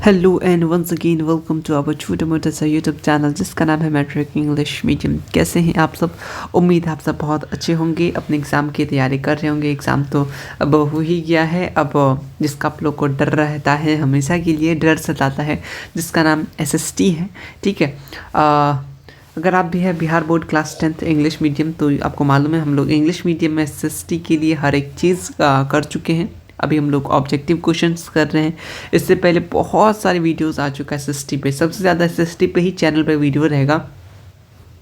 Hello and once again welcome to our छोटा मोटा सा यूट्यूब चैनल जिसका नाम है मैट्रिक इंग्लिश मीडियम। कैसे हैं आप सब? उम्मीद है आप सब बहुत अच्छे होंगे, अपने एग्ज़ाम की तैयारी कर रहे होंगे। एग्ज़ाम तो अब हो ही गया है। अब जिसका आप लोग को डर रहता है, हमेशा के लिए डर सताता है, जिसका नाम एसएसटी है। ठीक है। अगर आप भी है Bihar board class 10th English medium, तो आपको मालूम है हम लोग इंग्लिश मीडियम में एसएसटी के लिए हर एक चीज़ कर चुके हैं। अभी हम लोग ऑब्जेक्टिव क्वेश्चंस कर रहे हैं। इससे पहले बहुत सारे वीडियोस आ चुका है एसएसटी पे। सबसे ज़्यादा एसएसटी पे ही चैनल पे वीडियो रहेगा।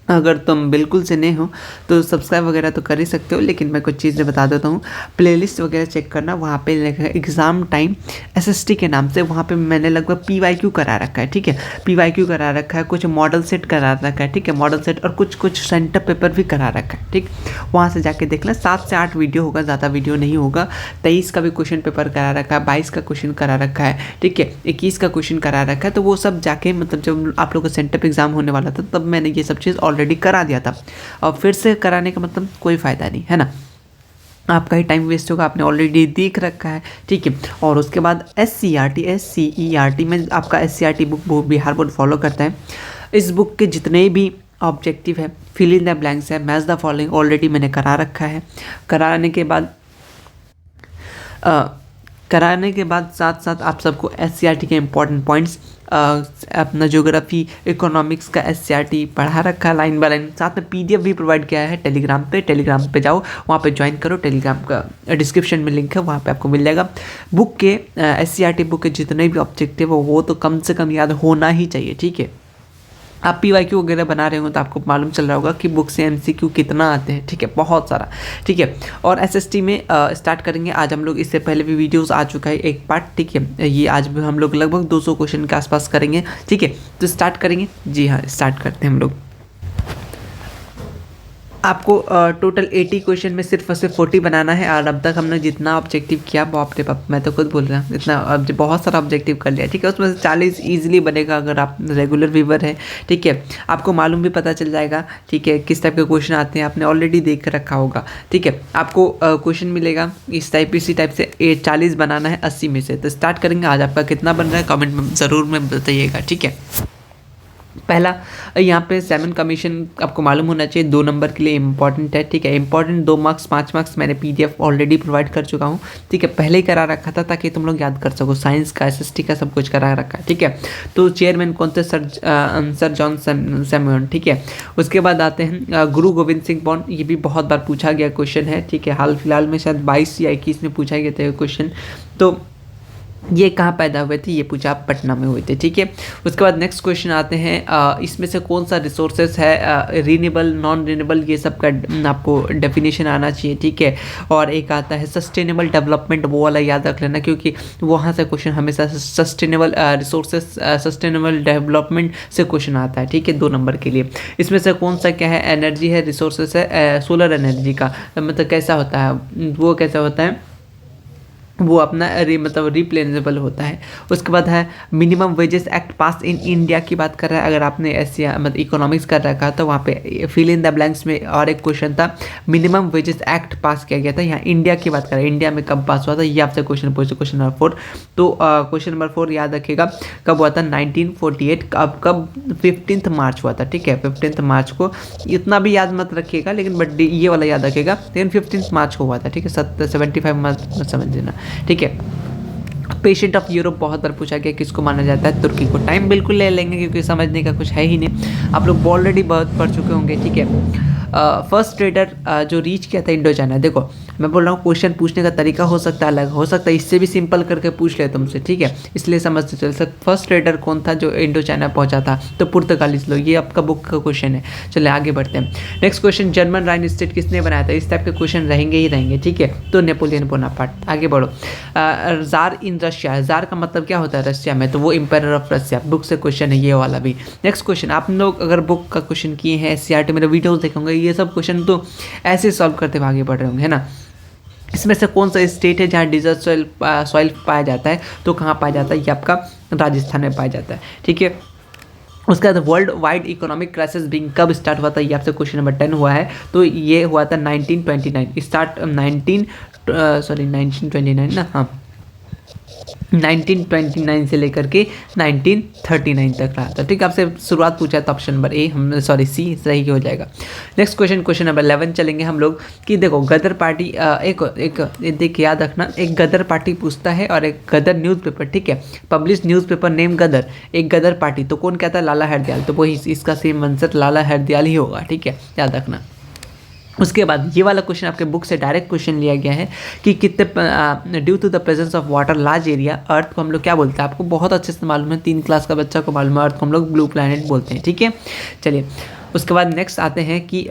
अगर तुम बिल्कुल से नए हो तो सब्सक्राइब वगैरह तो कर ही सकते हो, लेकिन मैं कुछ चीज़ें बता देता हूँ। प्लेलिस्ट वगैरह चेक करना, वहाँ पे लिखा है एग्ज़ाम टाइम एसएसटी के नाम से। वहाँ पे मैंने लगभग पीवाईक्यू करा रखा है। ठीक है, पीवाईक्यू करा रखा है, कुछ मॉडल सेट करा रखा है। ठीक है, मॉडल सेट और कुछ सेंटर पेपर भी करा रखा है। ठीक, वहाँ से जाके देख लें। 7 से 8 वीडियो होगा, ज़्यादा वीडियो नहीं होगा। 23 का भी क्वेश्चन पेपर करा रखा है, 22 का क्वेश्चन करा रखा है। ठीक है, 21 का क्वेश्चन करा रखा है। तो वो सब जाके मतलब जब आप लोग का सेंटर पे एग्ज़ाम होने वाला था तब मैंने ये सब चीज़ ऑलरेडी करा दिया था। और फिर से कराने का मतलब कोई फ़ायदा नहीं है ना, आपका ही टाइम वेस्ट होगा। आपने ऑलरेडी देख रखा है। ठीक है, और उसके बाद SCERT में आपका SCERT book Bihar board follow करता है। इस बुक के जितने भी ऑब्जेक्टिव है, फिल इन द ब्लैंक्स है, मैच द फॉलोइंग ऑलरेडी मैंने करा रखा है। कराने के बाद साथ साथ आप सबको SCERT के इम्पॉर्टेंट पॉइंट्स, अपना ज्योग्राफी, इकोनॉमिक्स का SCERT पढ़ा रखा है लाइन बाय लाइन। साथ में PDF भी प्रोवाइड किया है टेलीग्राम पे जाओ, वहाँ पे ज्वाइन करो। टेलीग्राम का डिस्क्रिप्शन में लिंक है, वहाँ पे आपको मिल जाएगा। बुक के SCERT बुक के जितने भी ऑब्जेक्टिव हो वो तो कम से कम याद होना ही चाहिए। ठीक है, आप PYQ वगैरह बना रहे हो तो आपको मालूम चल रहा होगा कि बुक से MCQ कितना आते हैं। ठीक है, बहुत सारा। ठीक है, और SST में स्टार्ट करेंगे आज हम लोग। इससे पहले भी वीडियोस आ चुका है एक पार्ट। ठीक है, ये आज भी हम लोग लगभग 200 क्वेश्चन के आसपास करेंगे। ठीक है, तो स्टार्ट करेंगे। जी हाँ, स्टार्ट करते हैं हम लोग। आपको टोटल 80 क्वेश्चन में सिर्फ और सिर्फ 40 बनाना है। और अब तक हमने जितना ऑब्जेक्टिव किया, बाप रे बाप, मैं तो खुद बोल रहा हूँ, इतना बहुत सारा ऑब्जेक्टिव कर लिया। ठीक है, उसमें से 40 ईजिली बनेगा अगर आप रेगुलर व्यूअर है। ठीक है, आपको मालूम भी पता चल जाएगा। ठीक है, किस टाइप के क्वेश्चन आते हैं, आपने ऑलरेडी देख रखा होगा। ठीक है, आपको क्वेश्चन मिलेगा इसी टाइप से 40 बनाना है 80 में से। तो स्टार्ट करेंगे। आज आपका कितना बन रहा है कमेंट में ज़रूर में बताइएगा। ठीक है, पहला यहाँ पे 7 कमीशन आपको मालूम होना चाहिए, 2 नंबर के लिए इंपॉर्टेंट है। ठीक है, इंपॉर्टेंट 2 मार्क्स 5 मार्क्स मैंने PDF ऑलरेडी प्रोवाइड कर चुका हूँ। ठीक है, पहले ही करा रखा था ताकि तुम लोग याद कर सको। साइंस का, SST का सब कुछ करा रखा है। ठीक है, तो चेयरमैन कौन थे? Sir John Samuel. ठीक है, उसके बाद आते हैं गुरु गोविंद सिंह बॉन्ड। ये भी बहुत बार पूछा गया क्वेश्चन है। ठीक है, हाल फिलहाल में शायद 22 या 21 में पूछा गया था क्वेश्चन। तो ये कहाँ पैदा हुए थे? ये पूछा पटना में हुए थे। ठीक है, उसके बाद नेक्स्ट क्वेश्चन आते हैं, इसमें से कौन सा रिसोर्सेज है, रीनेबल, नॉन रीनेबल, ये सब का आपको डेफिनेशन आना चाहिए। ठीक है, और एक आता है सस्टेनेबल डेवलपमेंट, वो वाला याद रख लेना क्योंकि वहाँ से क्वेश्चन हमेशा सस्टेनेबल रिसोर्सेज, सस्टेनेबल डेवलपमेंट से क्वेश्चन आता है। ठीक है, 2 नंबर के लिए। इसमें से कौन सा क्या है? एनर्जी है, रिसोर्सेज है, सोलर एनर्जी का मतलब कैसा होता है, वो कैसा होता है, वो अपना मतलब रिप्लेनेबल होता है। उसके बाद है मिनिमम वेजेस एक्ट पास इन इंडिया की बात कर रहा है। अगर आपने ऐसे मतलब इकोनॉमिक्स कर रखा तो वहाँ पे फिल इन द ब्लैंक्स में और एक क्वेश्चन था, मिनिमम वेजेस एक्ट पास किया गया था। यहाँ इंडिया की बात कर रहे हैं, इंडिया में कब पास हुआ था, ये आपसे क्वेश्चन पूछे। क्वेश्चन नंबर 4, तो क्वेश्चन नंबर 4 याद रखिएगा कब हुआ था, 1948। कब 15 मार्च हुआ था। ठीक है, 15 मार्च को। इतना भी याद मत रखिएगा लेकिन बट ये वाला याद रखिएगा, लेकिन 15 मार्च को हुआ था। ठीक है, 75 मत समझ लेना। ठीक है, पेशेंट ऑफ यूरोप बहुत बार पूछा गया, किसको माना जाता है? तुर्की को। टाइम बिल्कुल ले लेंगे क्योंकि समझने का कुछ है ही नहीं, आप लोग ऑलरेडी बहुत पढ़ चुके होंगे। ठीक है, फर्स्ट ट्रेडर जो रीच किया था इंडो चाइना। देखो मैं बोल रहा हूँ क्वेश्चन पूछने का तरीका हो सकता है अलग, हो सकता है इससे भी सिंपल करके पूछ ले तुमसे। ठीक है, इसलिए समझते चल सकते। फर्स्ट ट्रेडर कौन था जो इंडो चाइना पहुंचा था? तो पुर्तगालीज लोग। ये आपका बुक का क्वेश्चन है। चलिए आगे बढ़ते हैं। नेक्स्ट क्वेश्चन, जर्मन राइन स्टेट किसने बनाया था? इस टाइप के क्वेश्चन रहेंगे ही रहेंगे। ठीक है, तो नेपोलियन बोनापार्ट। आगे बढ़ो। जार इन रशिया, जार का मतलब क्या होता है रशिया में? तो वो एम्पायर ऑफ रशिया। बुक से क्वेश्चन है ये वाला भी। नेक्स्ट क्वेश्चन, आप लोग अगर बुक का क्वेश्चन किए हैं, SCERT मेरे वीडियोस देखेंगे, ये सब क्वेश्चन तो ऐसे सॉल्व करते हुए आगे बढ़ रहे होंगे, है ना। इसमें से कौन सा स्टेट है जहाँ डिजर्ट सॉइल पाया जाता है? तो कहाँ पाया जाता है? ये आपका राजस्थान में पाया जाता है। ठीक है, उसके बाद world wide economic crisis being कब स्टार्ट हुआ था? ये आपसे क्वेश्चन नंबर 10 हुआ है। तो ये हुआ था 1929 स्टार्ट, 1929 ना, हाँ 1929 से लेकर के 1939 तक रहा था। ठीक है, आपसे शुरुआत पूछा तो ऑप्शन नंबर ए हम सॉरी सी सही हो जाएगा। नेक्स्ट क्वेश्चन नंबर 11 चलेंगे हम लोग कि देखो गदर पार्टी एक देखिए याद रखना, एक गदर पार्टी पूछता है और एक गदर न्यूज़पेपर, ठीक है, पब्लिश न्यूज़पेपर नेम गदर, एक गदर पार्टी, तो कौन कहता है? लाला हरदयाल, तो वही इसका सेम आंसर लाला हरदयाल ही होगा। ठीक है, याद रखना। उसके बाद ये वाला क्वेश्चन आपके बुक से डायरेक्ट क्वेश्चन लिया गया है कि कितने due to the presence of water large area earth को हम लोग क्या बोलते हैं? आपको बहुत अच्छे से मालूम है, 3 क्लास का बच्चा को मालूम है, अर्थ को हम लोग ब्लू प्लैनेट बोलते हैं। ठीक है, चलिए उसके बाद नेक्स्ट आते हैं कि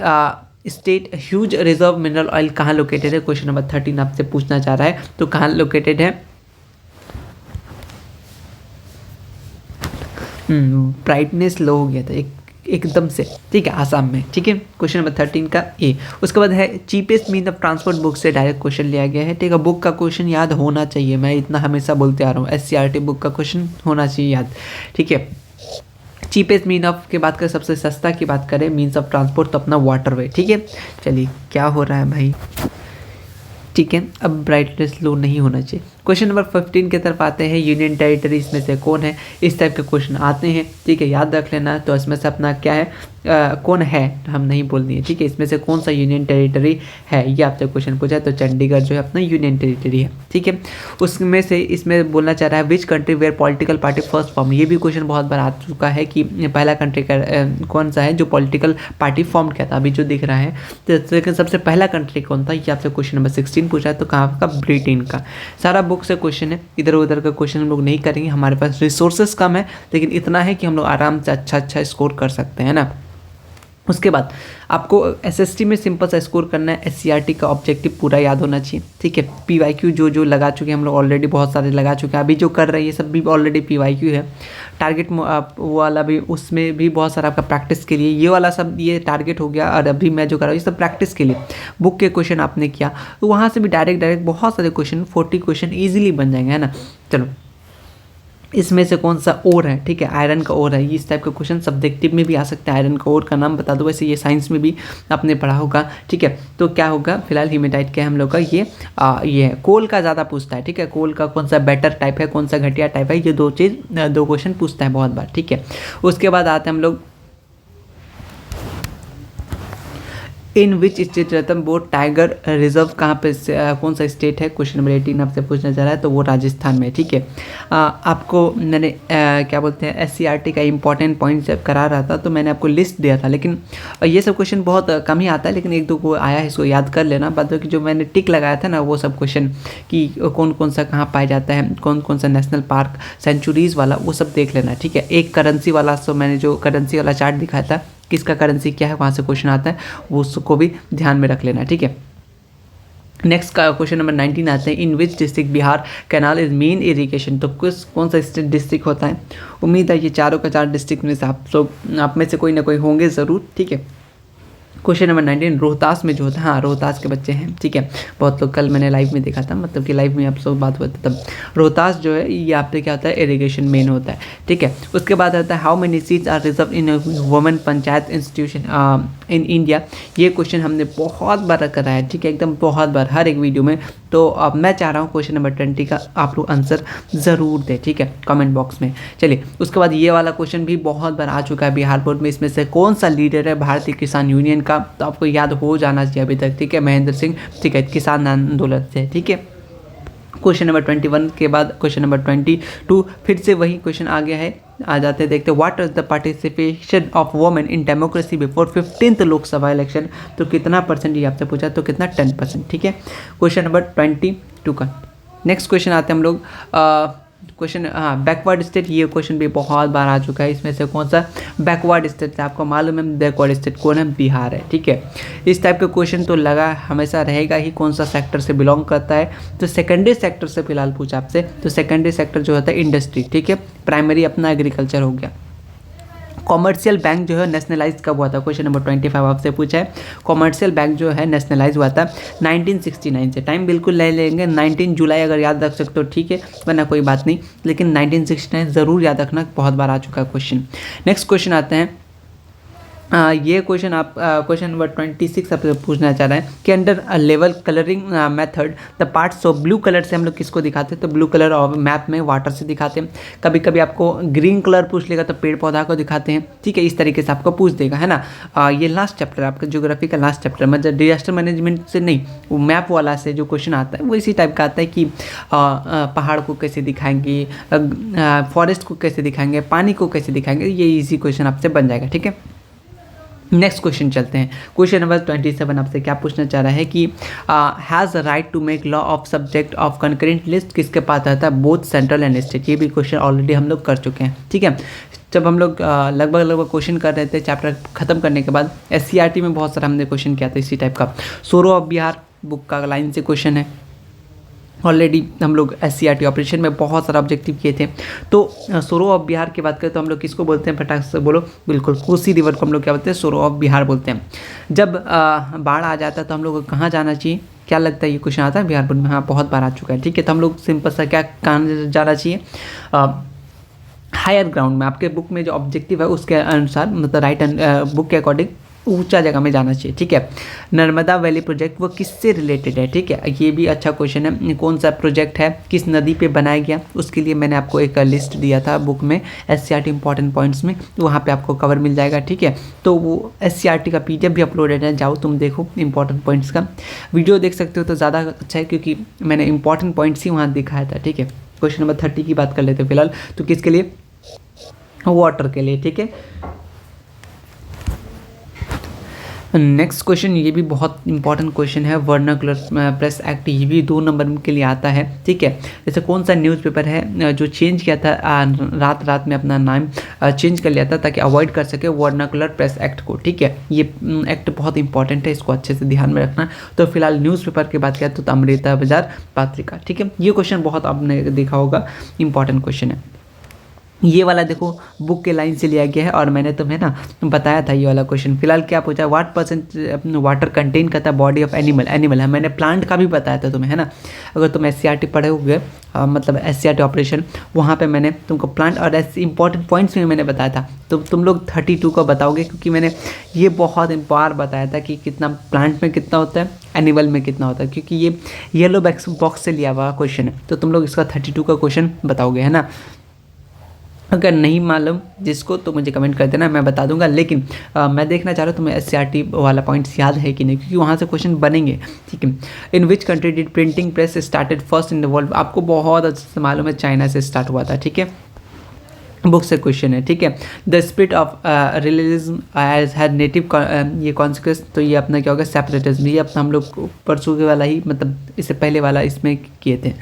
state huge reserve mineral oil कहाँ लोकेटेड है? क्वेश्चन नंबर 13 आपसे पूछना चाह रहा है, तो कहाँ लोकेटेड है? ब्राइटनेस लो हो गया था एकदम से, ठीक है, आसाम में। ठीक है, क्वेश्चन नंबर 13 का ए। उसके बाद है cheapest mean of transport, book से डायरेक्ट क्वेश्चन लिया गया है। ठीक है, बुक का क्वेश्चन याद होना चाहिए, मैं इतना हमेशा बोलते आ रहा हूँ, SCRT बुक का क्वेश्चन होना चाहिए याद। ठीक है, चीपेस्ट मीन ऑफ की बात करें, सबसे सस्ता की बात करें मीन्स ऑफ ट्रांसपोर्ट, तो अपना वाटरवे। ठीक है, चलिए क्या हो रहा है भाई? ठीक है, अब ब्राइटनेस लो नहीं होना चाहिए। क्वेश्चन नंबर 15 की तरफ आते हैं, यूनियन टेरिटरीज में से कौन है? इस टाइप के क्वेश्चन आते हैं। ठीक है, याद रख लेना। तो इसमें से अपना क्या है, कौन है हम नहीं बोलनी है। ठीक है, इसमें से कौन सा यूनियन टेरिटरी है, ये आपसे क्वेश्चन पूछा है, तो चंडीगढ़ जो है अपना यूनियन टेरिटरी है। ठीक है, उसमें से इसमें बोलना चाह रहा है which country where political party first form, ये भी क्वेश्चन बहुत बार आ चुका है कि पहला कंट्री का कौन सा है जो पॉलिटिकल पार्टी फॉर्म किया था, अभी जो दिख रहा है। तो लेकिन सबसे पहला कंट्री कौन था, ये आपसे क्वेश्चन नंबर 16 पूछा है, तो कहाँ का? ब्रिटेन का। सारा बुक से क्वेश्चन है, इधर उधर का क्वेश्चन हम लोग नहीं करेंगे, हमारे पास रिसोर्सेज कम है, लेकिन इतना है कि हम लोग आराम से अच्छा स्कोर कर सकते हैं ना। उसके बाद आपको SST में सिंपल सा स्कोर करना है, SCRT का ऑब्जेक्टिव पूरा याद होना चाहिए। ठीक है, PYQ जो लगा चुके हैं हम लोग ऑलरेडी, बहुत सारे लगा चुके हैं, अभी जो कर रहे हैं ये सब भी ऑलरेडी PYQ है। टारगेट वो वाला भी, उसमें भी बहुत सारा आपका प्रैक्टिस के लिए, ये वाला सब ये टारगेट हो गया, और अभी मैं जो कर रहा हूँ ये सब प्रैक्टिस के लिए। बुक के क्वेश्चन आपने किया तो वहाँ से भी डायरेक्ट बहुत सारे क्वेश्चन 40 क्वेश्चन ईजिली बन जाएंगे, है ना। चलो, इसमें से कौन सा ओर है? ठीक है, आयरन का ओर है। इस टाइप के क्वेश्चन सब्जेक्टिव में भी आ सकते हैं। आयरन का ओर का नाम बता दो, वैसे ये साइंस में भी आपने पढ़ा होगा। ठीक है, तो क्या होगा फिलहाल हीमेटाइट क्या है हम लोग का, ये है कोल का ज़्यादा पूछता है। ठीक है, कोल का कौन सा बेटर टाइप है, कौन सा घटिया टाइप है, ये दो क्वेश्चन पूछता है बहुत बार। ठीक है, उसके बाद आते हैं हम लोग in which state Ranthambore tiger reserve कहाँ पे कौन सा स्टेट है? क्वेश्चन नंबर 18 आपसे पूछना चाह रहा है, तो वो राजस्थान में। ठीक है, आपको मैंने क्या बोलते हैं SCRT का इंपॉर्टेंट पॉइंट जब करा रहा था तो मैंने आपको लिस्ट दिया था, लेकिन ये सब क्वेश्चन बहुत कम ही आता है, लेकिन एक दो को आया है, इसको याद कर लेना। बाद कि जो मैंने टिक लगाया था ना, वो सब क्वेश्चन कि कौन कौन सा कहाँ पाया जाता है, कौन कौन सा नेशनल पार्क, सेंचुरीज़ वाला, वो सब देख लेना। ठीक है, एक करेंसी वाला, तो मैंने जो करेंसी वाला चार्ट दिखाया था, किसका करेंसी क्या है, वहाँ से क्वेश्चन आता है, वो उसको भी ध्यान में रख लेना। ठीक है, नेक्स्ट का क्वेश्चन नंबर 19 आते हैं, in which district Bihar canal is main irrigation, तो कौन सा डिस्ट्रिक्ट होता है? उम्मीद है ये चारों का 4 डिस्ट्रिक्ट में से आप में से कोई ना कोई होंगे ज़रूर। ठीक है, क्वेश्चन नंबर 19 रोहतास में जो होता है, हाँ रोहतास के बच्चे हैं। ठीक है, बहुत लोग कल मैंने लाइव में देखा था, मतलब कि लाइव में आप सब बात हुआ था तब। रोहतास जो है ये आप पे क्या होता है, इरिगेशन मेन होता है। ठीक है, उसके बाद आता है how many seats are reserve in women panchayat institution in India, ये क्वेश्चन हमने बहुत बार कराया है। ठीक है, एकदम बहुत बार, हर एक वीडियो में। तो अब मैं चाह रहा हूँ क्वेश्चन नंबर 20 का आप लोग आंसर ज़रूर दें। ठीक है, कमेंट बॉक्स में। चलिए, उसके बाद ये वाला क्वेश्चन भी बहुत बार आ चुका है बिहार बोर्ड में, इसमें से कौन सा लीडर है भारतीय किसान यूनियन का, तो आपको याद हो जाना चाहिए अभी तक। ठीक है, महेंद्र सिंह। ठीक है, किसान आंदोलन से। ठीक है, क्वेश्चन नंबर 21 के बाद क्वेश्चन नंबर 22 फिर से वही क्वेश्चन आ गया है, आ जाते हैं देखते हैं। What is the participation of women in democracy before 15th Lok Sabha election, तो कितना परसेंट ये आपसे पूछा, तो कितना 10%। ठीक है, क्वेश्चन नंबर 22 का नेक्स्ट क्वेश्चन आते हैं हम लोग क्वेश्चन, हाँ बैकवर्ड स्टेट, ये क्वेश्चन भी बहुत बार आ चुका है। इसमें से कौन सा बैकवर्ड स्टेट है? आपको मालूम है बैकवर्ड स्टेट कौन है? बिहार है। ठीक है, इस टाइप का क्वेश्चन तो लगा हमेशा रहेगा ही, कौन सा सेक्टर से बिलोंग करता है, तो सेकेंडरी सेक्टर से फिलहाल पूछा आपसे, तो सेकेंडरी सेक्टर जो होता है इंडस्ट्री। ठीक है, प्राइमरी अपना एग्रीकल्चर हो गया। कॉमर्शियल बैंक जो है नेशनलाइज कब हुआ था? क्वेश्चन नंबर 25 आपसे पूछा है। कॉमर्शियल बैंक जो है नेशनलाइज हुआ था 1969 से। टाइम बिल्कुल ले लेंगे, 19 जुलाई अगर याद रख सकते हो ठीक है, वरना कोई बात नहीं, लेकिन 1969 ज़रूर याद रखना, बहुत बार आ चुका है क्वेश्चन। नेक्स्ट क्वेश्चन आते हैं ये क्वेश्चन आप क्वेश्चन नंबर 26 आपसे पूछना चाह रहे हैं कि under level colouring method the parts of blue colour से हम लोग किसको दिखाते हैं, तो ब्लू कलर और मैप में वाटर से दिखाते हैं। कभी कभी आपको ग्रीन कलर पूछ लेगा तो पेड़ पौधा को दिखाते हैं, ठीक है, इस तरीके से आपको पूछ देगा, है ना। ये लास्ट चैप्टर आपका ज्योग्राफी का लास्ट चैप्टर, मतलब डिजास्टर मैनेजमेंट से नहीं, वो मैप वाला से जो क्वेश्चन आता है वो इसी टाइप का आता है कि पहाड़ को कैसे दिखाएंगे, फॉरेस्ट को कैसे दिखाएंगे, पानी को कैसे दिखाएंगे, ये इजी क्वेश्चन आपसे बन जाएगा, ठीक है। नेक्स्ट क्वेश्चन चलते हैं। क्वेश्चन नंबर 27 आपसे क्या पूछना चाह रहा है कि has right to make law of subject of concurrent list किसके पास रहता है, बोथ सेंट्रल एंड स्टेट। ये भी क्वेश्चन ऑलरेडी हम लोग कर चुके हैं, ठीक है। जब हम लोग लगभग क्वेश्चन कर रहे थे चैप्टर खत्म करने के बाद, SCRT में बहुत सारा हमने क्वेश्चन किया था इसी टाइप का। सोरो ऑफ बिहार बुक का लाइन से क्वेश्चन है, ऑलरेडी हम लोग SCRT ऑपरेशन में बहुत सारा ऑब्जेक्टिव किए थे। तो सोरो ऑफ बिहार की बात करें तो हम लोग किसको बोलते हैं, फटाक से बोलो, बिल्कुल कोसी रिवर को हम लोग क्या बोलते हैं, सोरो ऑफ बिहार बोलते हैं। जब बाढ़ आ जाता है तो हम लोग को कहाँ जाना चाहिए, क्या लगता है ये क्वेश्चन आता है बिहार में, हाँ बहुत बार आ चुका है, ठीक है। तो हम लोग सिंपल सा क्या कहाँ जाना चाहिए, हायर ग्राउंड में। आपके बुक में जो ऑब्जेक्टिव है उसके अनुसार, मतलब राइट बुक के अकॉर्डिंग ऊंचा जगह में जाना चाहिए, ठीक है। नर्मदा वैली प्रोजेक्ट वो किससे रिलेटेड है, ठीक है, ये भी अच्छा क्वेश्चन है। कौन सा प्रोजेक्ट है, किस नदी पे बनाया गया, उसके लिए मैंने आपको एक लिस्ट दिया था बुक में SCRT इंपॉर्टेंट पॉइंट्स में, वहाँ पे आपको कवर मिल जाएगा, ठीक है। तो वो SCRT का PDF भी अपलोडेड है, जाओ तुम देखो इंपॉर्टेंट पॉइंट्स का वीडियो देख सकते हो तो ज़्यादा अच्छा है, क्योंकि मैंने इंपॉर्टेंट पॉइंट्स ही वहाँ दिखाया था, ठीक है। क्वेश्चन नंबर 30 की बात कर लेते हैं फिलहाल, तो किसके लिए, वाटर के लिए, ठीक है। नेक्स्ट क्वेश्चन, ये भी बहुत इंपॉर्टेंट क्वेश्चन है, वर्नाकुलर प्रेस एक्ट, ये भी 2 नंबर के लिए आता है, ठीक है। जैसे कौन सा न्यूज़पेपर है जो चेंज किया था, रात में अपना नाम चेंज कर लिया था ताकि अवॉइड कर सके वर्नाकुलर प्रेस एक्ट को, ठीक है। ये एक्ट बहुत इंपॉर्टेंट है, इसको अच्छे से ध्यान में रखना। तो फिलहाल न्यूज़पेपर की बात किया तो अमृता बाजार पत्रिका, ठीक है। ये क्वेश्चन बहुत आपने देखा होगा, इंपॉर्टेंट क्वेश्चन है। ये वाला देखो बुक के लाइन से लिया गया है, और मैंने तुम्हें ना बताया था ये वाला क्वेश्चन। फिलहाल क्या पूछा, व्हाट % वाटर कंटेन करता है बॉडी ऑफ एनिमल है, मैंने प्लांट का भी बताया था तुम्हें, है ना। अगर तुम SCRT पढ़े हुए मतलब SCRT ऑपरेशन, वहाँ पे मैंने तुमको प्लांट और इंपॉर्टेंट पॉइंट्स में मैंने बताया था। तो तुम लोग 32 को बताओगे, क्योंकि मैंने ये बहुत बार बताया था कि कितना प्लांट में कितना होता है, एनिमल में कितना होता है, क्योंकि ये येलो बॉक्स से लिया हुआ क्वेश्चन है। तो तुम लोग इसका 32 का क्वेश्चन बताओगे, है ना। अगर नहीं मालूम जिसको तो मुझे कमेंट कर देना, मैं बता दूंगा। लेकिन मैं देखना चाह रहा हूँ तुम्हें SCRT वाला पॉइंट्स याद है कि नहीं, क्योंकि वहाँ से क्वेश्चन बनेंगे, ठीक है। In which country did printing press started first in the world, आपको बहुत अच्छे से मालूम है, चाइना से स्टार्ट हुआ था, ठीक है। बुक से क्वेश्चन है, ठीक है। The spirit of religism age had native, ये कॉन्सिक्वेंस, तो ये अपना क्या होगा, सेपरेटिज्म, ये अपना हम लोग परसों के वाला ही, मतलब इससे पहले वाला इसमें किए थे।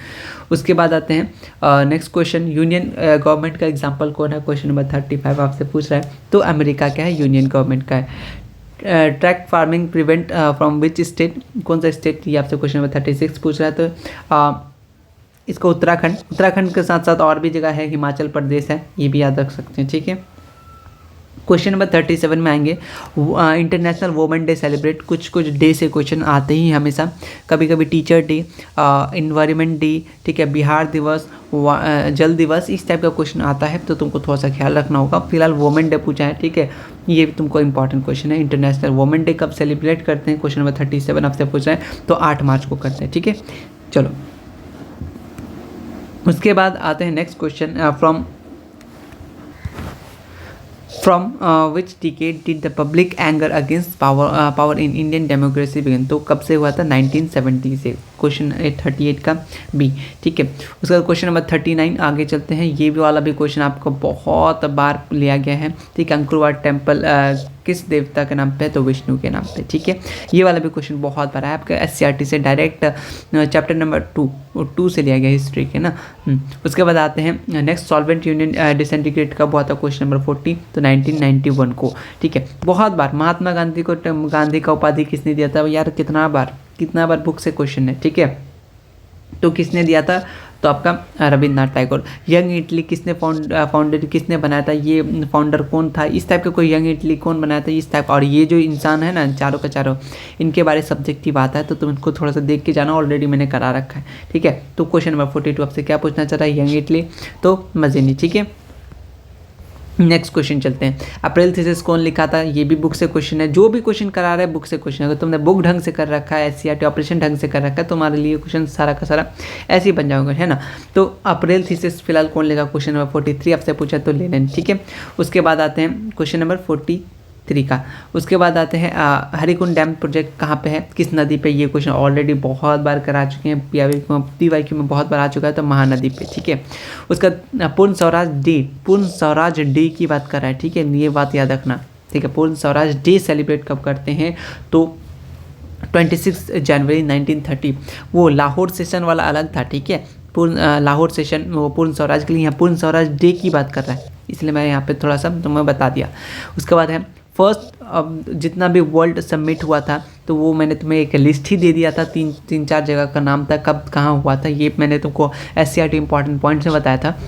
उसके बाद आते हैं नेक्स्ट क्वेश्चन, यूनियन गवर्नमेंट का एग्जांपल कौन है, क्वेश्चन नंबर 35 आपसे पूछ रहा है। तो अमेरिका क्या है, यूनियन गवर्नमेंट का है। Track farming prevent from which state, कौन सा स्टेट, ये आपसे क्वेश्चन नंबर 36 पूछ रहा है। तो इसको उत्तराखंड के साथ साथ और भी जगह है, हिमाचल प्रदेश है, ये भी याद रख सकते हैं, ठीक है। क्वेश्चन नंबर 37 में आएंगे, इंटरनेशनल वुमेन डे सेलिब्रेट, कुछ डे से क्वेश्चन आते ही हमेशा, कभी कभी टीचर डे, इन्वायरमेंट डे, ठीक है, बिहार दिवस, जल दिवस, इस टाइप का क्वेश्चन आता है, तो तुमको थोड़ा सा ख्याल रखना होगा। फिलहाल वुमेन डे पूछा है, ठीक है, ये भी तुमको इंपॉर्टेंट क्वेश्चन है। इंटरनेशनल वुमेन डे कब सेलिब्रेट करते हैं, क्वेश्चन नंबर 37 आपसे पूछ रहे हैं, तो 8 मार्च को करते हैं, ठीक है। चलो उसके बाद आते हैं next question, from which decade did the public anger against power in Indian democracy begin, तो कब से हुआ था, 1970 से, क्वेश्चन 38 का बी, ठीक है। उसका क्वेश्चन नंबर 39 आगे चलते हैं, ये भी वाला भी क्वेश्चन आपको बहुत बार लिया गया है, ठीक है। अंकुरवाट टेम्पल किस देवता के नाम पे है, तो विष्णु के नाम पे, ठीक है। ये वाला भी क्वेश्चन बहुत बार है आपका SCRT से, डायरेक्ट चैप्टर नंबर 2 से लिया गया हिस्ट्री के ना। उसके बाद आते हैं नेक्स्ट, सॉल्वेंट यूनियन डिसइंटीग्रेट कब हुआ था, क्वेश्चन नंबर 40, तो 1991 को, ठीक है। बहुत बार महात्मा गांधी को गांधी का उपाधि किसने दिया था यार, कितना बार बुक से क्वेश्चन है, ठीक है। तो किसने दिया था, तो आपका रविन्द्रनाथ टैगोर। यंग इटली किसने फाउंडेड, किसने बनाया था, ये फाउंडर कौन था, इस टाइप का कोई यंग इटली कौन बनाया था, इस टाइप। और ये जो इंसान है ना, चारों का चारों, इनके बारे सब्जेक्टिव आता है, तो तुम इनको थोड़ा सा देख के जाना, ऑलरेडी मैंने करा रखा है, ठीक है। तो क्वेश्चन नंबर 42 आपसे क्या पूछना चाह रहा है, यंग इटली, तो मजीनी, ठीक है। नेक्स्ट क्वेश्चन चलते हैं। अप्रैल थीसिस कौन लिखा था, ये भी बुक से क्वेश्चन है। जो भी क्वेश्चन करा रहा है बुक से क्वेश्चन। अगर तुमने बुक ढंग से कर रखा है, एससीईआरटी ऑपरेशन ढंग से कर रखा है, तो तुम्हारे लिए क्वेश्चन सारा का सारा ऐसे ही बन जाओगे, है ना। तो अप्रैल थीसिस फिलहाल कौन लेगा, क्वेश्चन नंबर 43 आपसे पूछा तो ले लें, ठीक है। उसके बाद आते हैं क्वेश्चन नंबर 43 का। उसके बाद आते हैं हरिकुंड डैम प्रोजेक्ट कहाँ पे है, किस नदी पे। ये क्वेश्चन ऑलरेडी बहुत बार करा चुके हैं, पीवाईक्यू में बहुत बार आ चुका है, तो महानदी पे, ठीक है। उसका पूर्ण स्वराज डे की बात कर रहा है, ठीक है, ये बात याद रखना, ठीक है। पूर्ण स्वराज डे सेलिब्रेट कब करते हैं, तो 26 जनवरी 1930। वो लाहौर सेशन वाला अलग था, ठीक है। पूर्ण लाहौर सेशन वो पूर्ण स्वराज के लिए, यहाँ पूर्ण स्वराज डे की बात कर रहा है, इसलिए मैं यहाँ पे थोड़ा सा तुम्हें बता दिया। उसके बाद है फर्स्ट, अब जितना भी वर्ल्ड समिट हुआ था तो वो मैंने तुम्हें एक लिस्ट ही दे दिया था, तीन चार जगह का नाम था, कब कहाँ हुआ था, ये मैंने तुमको एससीईआरटी इंपॉर्टेंट पॉइंट से बताया था।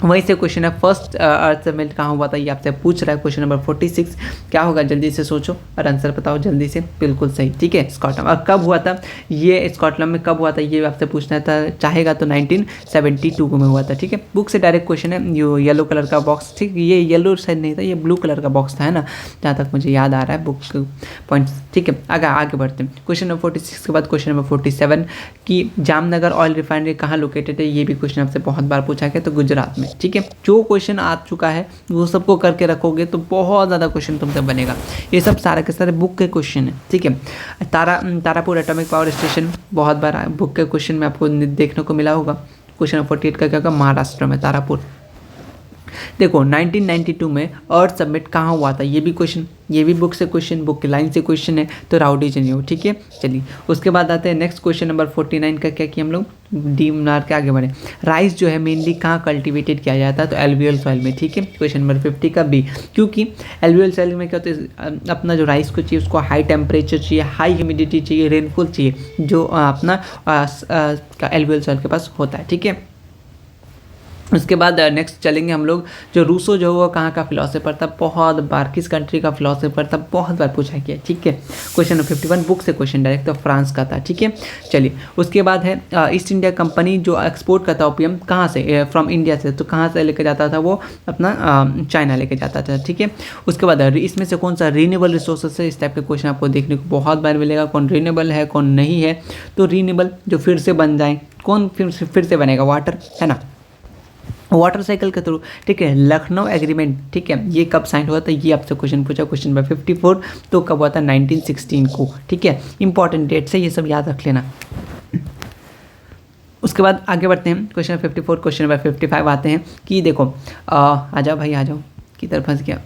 वहीं से क्वेश्चन है फर्स्ट अर्थ समिट कहाँ हुआ था, ये आपसे पूछ रहा है। क्वेश्चन नंबर 46 क्या होगा, जल्दी से सोचो और आंसर बताओ जल्दी से। बिल्कुल सही, ठीक है, स्कॉटलैंड। और कब हुआ था ये, स्कॉटलैंड में कब हुआ था ये आपसे पूछना था, चाहेगा तो 1972 में हुआ था, ठीक है। बुक से डायरेक्ट क्वेश्चन है। ये येलो कलर का बॉक्स, ठीक, ये येलो शायद नहीं था, ये ब्लू कलर का बॉक्स था, है ना, जहाँ तक मुझे याद आ रहा है बुक पॉइंट्स, ठीक है। आगे बढ़ते हैं। क्वेश्चन नंबर 46 के बाद क्वेश्चन नंबर 47 की जामनगर ऑयल रिफाइनरी कहाँ लोकेटेड है, ये भी क्वेश्चन आपसे बहुत बार पूछा गया, तो गुजरात में, ठीक है। जो क्वेश्चन आ चुका है वो सबको करके रखोगे तो बहुत ज़्यादा क्वेश्चन तुमसे बनेगा। ये सब सारे के सारे बुक के क्वेश्चन है, ठीक है। तारापुर एटॉमिक पावर स्टेशन बहुत बार बुक के क्वेश्चन में आपको देखने को मिला होगा। क्वेश्चन नंबर 48 का क्या होगा, महाराष्ट्र में तारापुर। देखो 1992 में अर्थ समिट कहाँ हुआ था, ये भी क्वेश्चन, ये भी बुक से क्वेश्चन, बुक की लाइन से क्वेश्चन है, तो राउडी जनियो, ठीक है। चलिए उसके बाद आते हैं नेक्स्ट क्वेश्चन नंबर 49 का क्या किया हम लोग, डी मार के आगे बढ़े। राइस जो है मेनली कहाँ कल्टिवेटेड किया जाता है, तो एलुवियल सॉइल में, ठीक है। क्वेश्चन नंबर 50 का बी, क्योंकि एलुवियल सॉइल में क्या होता है, अपना जो राइस को चाहिए उसको हाई टेम्परेचर चाहिए, हाई ह्यूमिडिटी चाहिए, रेनफॉल चाहिए, जो अपना एलुवियल सॉइल के पास होता है, ठीक है। उसके बाद नेक्स्ट चलेंगे हम लोग, जो रूसो जो वो कहाँ का फिलोसोफर था, बहुत बार, किस कंट्री का फिलोसोफर था, बहुत बार पूछा गया, ठीक है। क्वेश्चन नंबर 51 बुक से क्वेश्चन डायरेक्ट, तो फ्रांस का था, ठीक है। चलिए उसके बाद है ईस्ट इंडिया कंपनी जो एक्सपोर्ट करता ओपियम कहाँ से, फ्रॉम इंडिया से, तो कहाँ से लेकर जाता था वो, अपना चाइना लेकर जाता था, ठीक है। उसके बाद इसमें से कौन सा रीनेबल रिसोर्सेस है, इस टाइप के क्वेश्चन आपको देखने को बहुत बार मिलेगा, कौन रीनेबल है कौन नहीं है। तो रीनेबल जो फिर से बन जाए, कौन फिर से बनेगा, वाटर, है ना, वाटर साइकिल के थ्रू, ठीक है। लखनऊ एग्रीमेंट, ठीक है, ये कब साइन हुआ था, ये आपसे क्वेश्चन पूछा, क्वेश्चन नंबर 54, तो कब हुआ था, 1916 को, ठीक है। इंपॉर्टेंट डेट से ये सब याद रख लेना। उसके बाद आगे बढ़ते हैं, क्वेश्चन 54 क्वेश्चन नंबर 55 आते हैं कि देखो आ जाओ भाई, आ जाओ, की तरफ फंस गया।